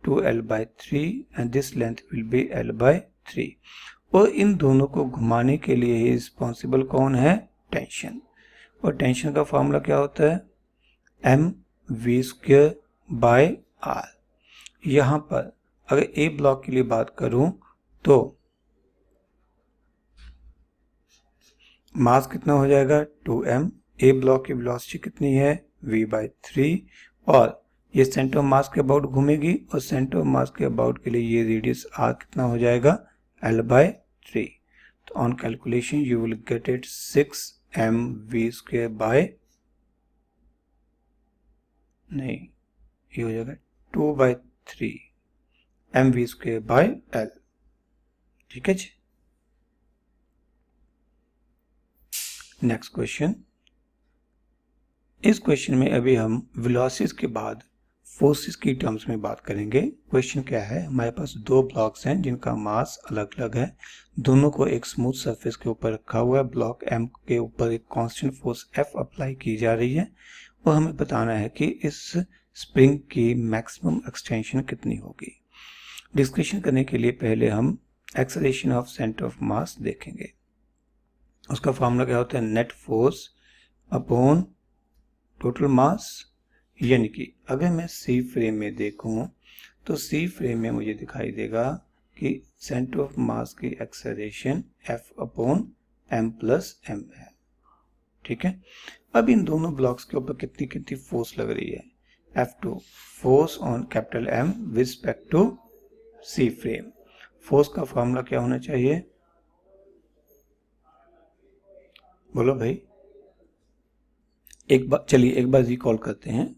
2l/3 and this length will be l/3, और इन दोनों को घुमाने के लिए ही रिस्पॉन्सिबल कौन है, टेंशन। और टेंशन का फॉर्मूला क्या होता है mv²/r। यहां पर अगर ए ब्लॉक के लिए बात करूं तो मास कितना हो जाएगा 2m, ए ब्लॉक की वेलोसिटी कितनी है v/3, और ये सेंटर ऑफ मास के अबाउट घूमेगी, और सेंटर ऑफ मास के अबाउट के लिए ये रेडियस r कितना हो जाएगा l/3। तो on calculation you will get it 6mv², नहीं ये हो जाएगा 2/3 mv²/l। ठीक है जी। Next question. इस क्वेश्चन में अभी हम वेलोसिटीज के बाद फोर्सेस की टर्म्स में बात करेंगे। क्वेश्चन क्या है, हमारे पास दो ब्लॉक्स हैं जिनका मास अलग अलग है, दोनों को एक स्मूथ सरफेस के ऊपर रखा हुआ है। ब्लॉक M के ऊपर एक कांस्टेंट फोर्स F अप्लाई की जा रही है और हमें बताना है कि इस स्प्रिंग की मैक्सिमम एक्सटेंशन कितनी होगी। डिस्कशन करने के लिए पहले हम एक्सेलरेशन ऑफ सेंटर ऑफ मास देखेंगे। उसका फॉर्मूला क्या होता है, नेट फोर्स अपॉन टोटल मास। यानी कि अगर मैं सी फ्रेम में देखूं तो सी फ्रेम में मुझे दिखाई देगा कि सेंटर ऑफ मास की acceleration F upon m plus m है। ठीक है, अब इन दोनों ब्लॉक्स के ऊपर कितनी कितनी फोर्स लग रही है। F2 force on capital M with respect to C frame. Force का फॉर्मूला क्या होना चाहिए, बोलो भाई। चलिए एक बार रिकॉल करते हैं।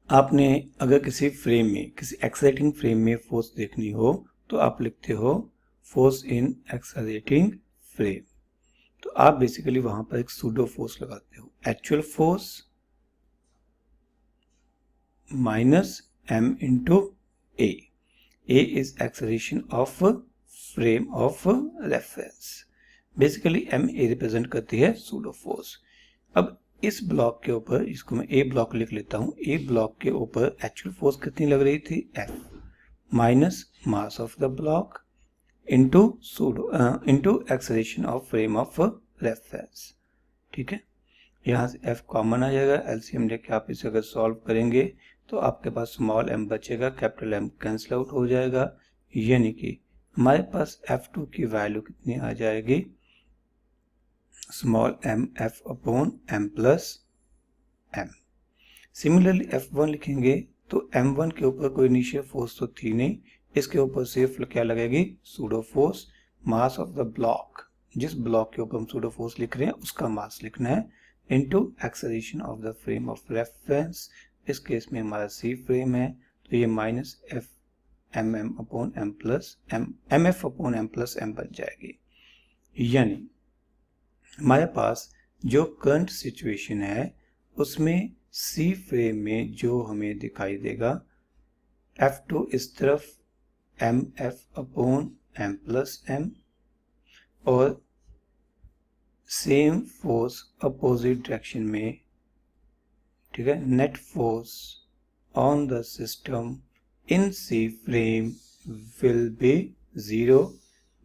आपने अगर किसी फ्रेम में, किसी एक्सेलरेटिंग फ्रेम में फोर्स देखनी हो तो आप लिखते हो फोर्स इन एक्सेलरेटिंग फ्रेम। तो आप बेसिकली वहां पर एक सूडो फोर्स लगाते हो, actual force minus m into a। a is acceleration of frame of reference. Basically m a represent करती है सूडो फोर्स। अब इस ब्लॉक के ऊपर, इसको मैं ए ब्लॉक लिख लेता हूं, ए ब्लॉक के ऊपर एक्चुअल फोर्स कितनी लग रही थी, F minus mass of the block into pseudo into acceleration of frame of reference. ठीक है, यहाँ से F कॉमन आ जाएगा, एलसीएम लेके आप इसे अगर सॉल्व करेंगे तो आपके पास स्मॉल m बचेगा, कैपिटल M कैंसिल आउट हो जाएगा। यानी कि हमारे पास F2 की वैल्यू कितनी आ जाएगी, small m F upon m plus m। Similarly F1 लिखेंगे तो M1 के ऊपर कोई इनिशियल फोर्स तो थी नहीं, इसके ऊपर सिर्फ क्या लगेगी, pseudo force. Mass of the block, जिस ब्लॉक के ऊपर हम सूडो फोर्स लिख रहे हैं उसका मास लिखना है, into acceleration of the frame of reference. इस केस में हमारा सी फ्रेम है तो ये minus F mm upon m plus m, mf upon m plus m बन जाएगी। यानी हमारे पास जो करंट सिचुएशन है उसमें सी फ्रेम में जो हमें दिखाई देगा, F2 इस तरफ mf upon m plus m, और सेम फोर्स अपोजिट डायरेक्शन में, ठीक है, net force on the system in C frame will be 0।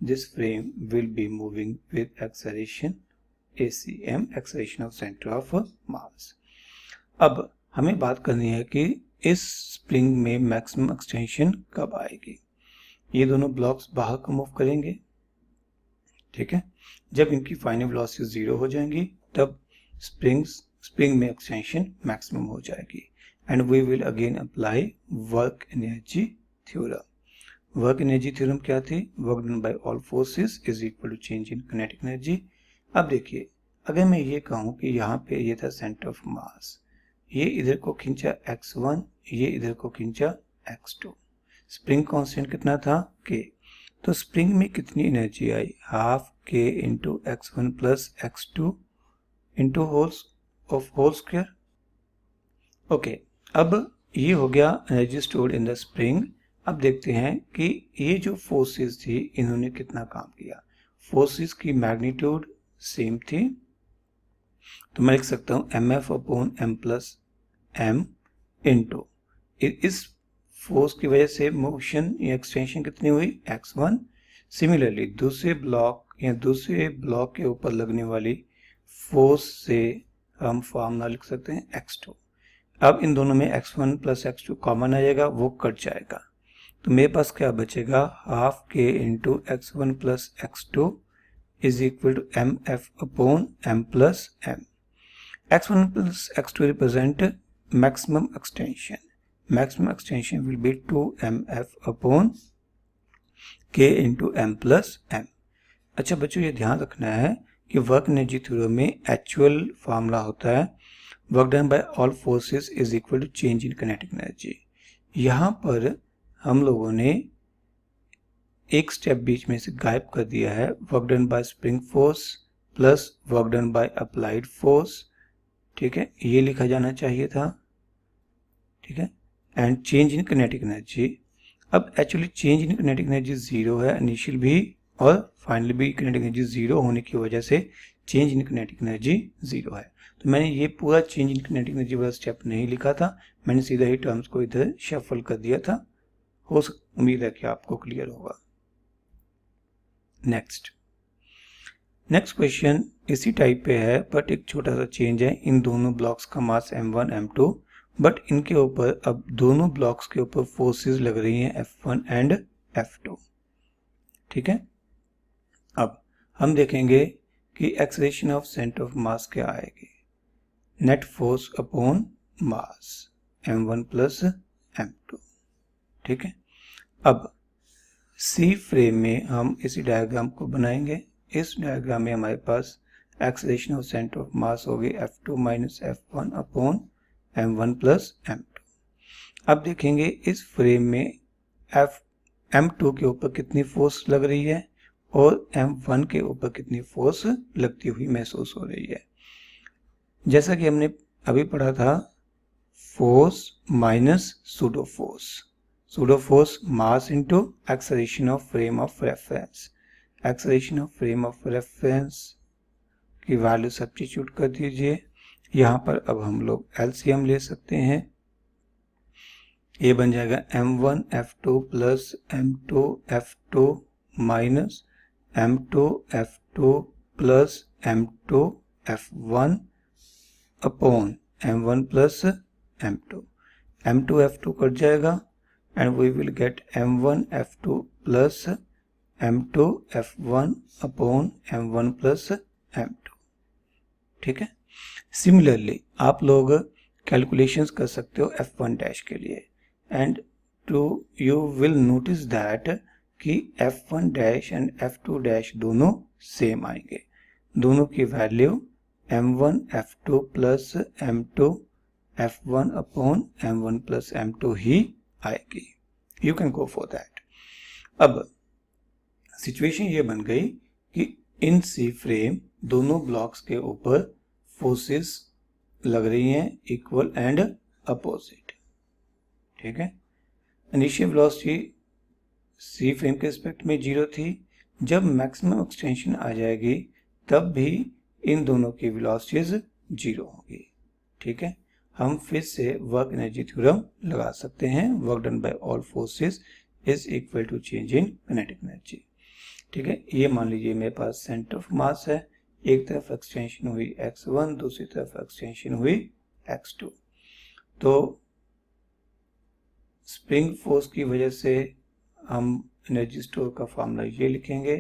This frame will be moving with acceleration ACM, acceleration of centre of mass. अब हमें बात करनी है कि इस स्प्रिंग में मैक्सिमम एक्सटेंशन कब आएगी। ये दोनों ब्लॉक्स बाहर को मूव करेंगे, ठीक है, जब इनकी फाइनल वेलोसिटी 0 हो जाएंगी तब स्प्रिंग में एक्सटेंशन मैक्सिमम हो जाएगी। And we will again apply work energy theorem. Work energy theorem क्या थी, work done by all forces is equal to change in kinetic energy. अब देखिए, अगर मैं ये कहूं कि यहाँ पे ये था सेंटर ऑफ मास, ये इधर को खींचा x1, ये इधर को खींचा x2, स्प्रिंग कांस्टेंट कितना था, k। तो स्प्रिंग में कितनी एनर्जी आई, half k into x1 plus x2 into whole square. Okay, अब ये हो गया energy stored in the spring. अब देखते हैं कि ये जो फोर्सेस थी इन्होंने कितना काम किया। फोर्सेस की मैग्नीट्यूड सेम थी, तो मैं लिख सकता हूं mf upon m plus m into इस फोर्स की वजह से मोशन या एक्सटेंशन कितनी हुई, x1। सिमिलरली दूसरे ब्लॉक या दूसरे ब्लॉक के ऊपर लगने वाली फोर्स से हम फॉर्मूला लिख सकते हैं x2। अब इन दोनों में x1 प्लस x2 कॉमन आ जाएगा, वो कट जाएगा, तो मेरे पास क्या बचेगा, half k into x1 plus x2 is equal to mf upon m plus m। x1 plus x2 represent maximum extension. Maximum extension will be 2mf upon k into m plus m. अच्छा बच्चों, ये ध्यान रखना है कि work energy theorem में actual formula होता है work done by all forces is equal to change in kinetic energy. यहाँ पर हम लोगों ने एक स्टेप बीच में से गायब कर दिया है, work done by spring force plus work done by applied force. ठीक है, ये लिखा जाना चाहिए था, ठीक है, and change in kinetic energy. अब actually change in kinetic energy 0 है, इनिशियल भी और फाइनल भी किनेटिक एनर्जी 0 होने की वजह से चेंज इन किनेटिक एनर्जी 0 है। तो मैंने ये पूरा चेंज इन किनेटिक एनर्जी वाला स्टेप नहीं लिखा था, मैंने सीधा ही टर्म्स को इधर शफल कर दिया था। उम्मीद है कि आपको क्लियर होगा। नेक्स्ट क्वेश्चन इसी टाइप पे है, बट एक छोटा सा चेंज है। इन दोनों ब्लॉक्स का मास m1 m2, बट इनके ऊपर अब दोनों ब्लॉक्स के ऊपर फोर्सेस लग रही हैं F1 एंड F2। ठीक है, अब हम देखेंगे कि एक्सेलरेशन ऑफ सेंटर ऑफ मास क्या आएगी। Net force upon mass m1 plus m2। ठीक है, अब सी फ्रेम में हम इसी डायग्राम को बनाएंगे। इस डायग्राम में हमारे पास acceleration of centre of mass होगी F2 minus F1 upon m1 plus m2। अब देखेंगे इस फ्रेम में m2 के ऊपर कितनी फोर्स लग रही है और m1 के ऊपर कितनी फोर्स लगती हुई महसूस हो रही है। जैसा कि हमने अभी पढ़ा था, force minus pseudo force mass into acceleration of frame of reference. Acceleration of frame of reference की वैल्यू सब्स्टिट्यूट कर दीजिए। यहाँ पर अब हम लोग एलसीएम ले सकते हैं। ये बन जाएगा m1 f2 plus m2 f2 minus m2 f2 plus m2 f1 upon m1 plus m2। m2 f2 cut जाएगा and we will get m1 f2 plus m2 f1 upon m1 plus m2। ठीक है, similarly आप लोग calculations कर सकते हो f1 dash के लिए, and you will notice that कि f1 dash and f2 dash दोनों सेम आएंगे। दोनों की value m1 f2 plus m2 f1 upon m1 plus m2 ही आएगी। You can go for that. अब सिचुएशन ये बन गई कि इन सी फ्रेम दोनों ब्लॉक्स के ऊपर फोर्सेस लग रही हैं इक्वल एंड अपोजिट। ठीक है, इनिशियल वेलोसिटी सी फ्रेम के रिस्पेक्ट में 0 थी। जब मैक्सिमम एक्सटेंशन आ जाएगी तब भी इन दोनों की वेलोसिटीज 0 होगी। ठीक है, हम फिर से वर्क एनर्जी थ्योरम लगा सकते हैं। Work done by all forces is equal to change in kinetic energy. ठीक है, ये मान लीजिए मेरे पास सेंटर ऑफ मास है, एक तरफ एक्सटेंशन हुई x1, दूसरी तरफ एक्सटेंशन हुई x2। तो स्प्रिंग फोर्स की वजह से हम एनर्जी स्टोर का फॉर्मूला ये लिखेंगे।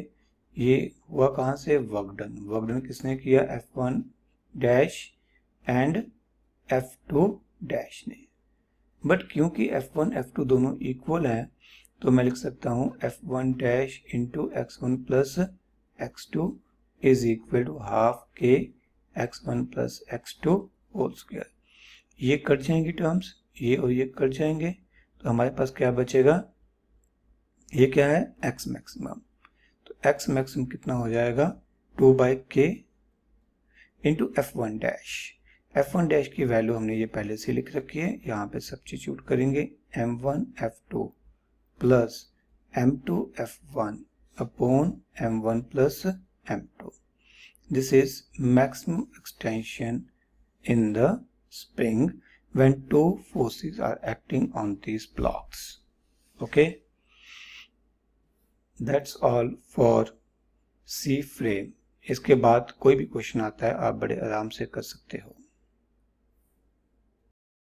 ये हुआ कहाँ से? वर्क डन किसने किया? F1 dash and F2 dash ने। बट क्योंकि F1 F2 दोनों इक्वल हैं तो मैं लिख सकता हूं F1 dash into x1 plus x2 is equal to half के x1 plus x2 whole square. ये कट जाएंगी टर्म्स, ये और ये कट जाएंगे, तो हमारे पास क्या बचेगा? ये क्या है? x maximum. तो x मैक्सिमम कितना हो जाएगा? 2/k into F1 dash. F1 dash की वैल्यू हमने ये पहले से लिख रखी है, यहाँ पे सब्स्टिट्यूट करेंगे m1 f2 plus m2 f1 upon m1 plus m2। This is maximum extension in the spring when two forces are acting on these blocks. Okay, that's all for C frame। इसके बाद कोई भी question आता है आप बड़े आराम से कर सकते हो।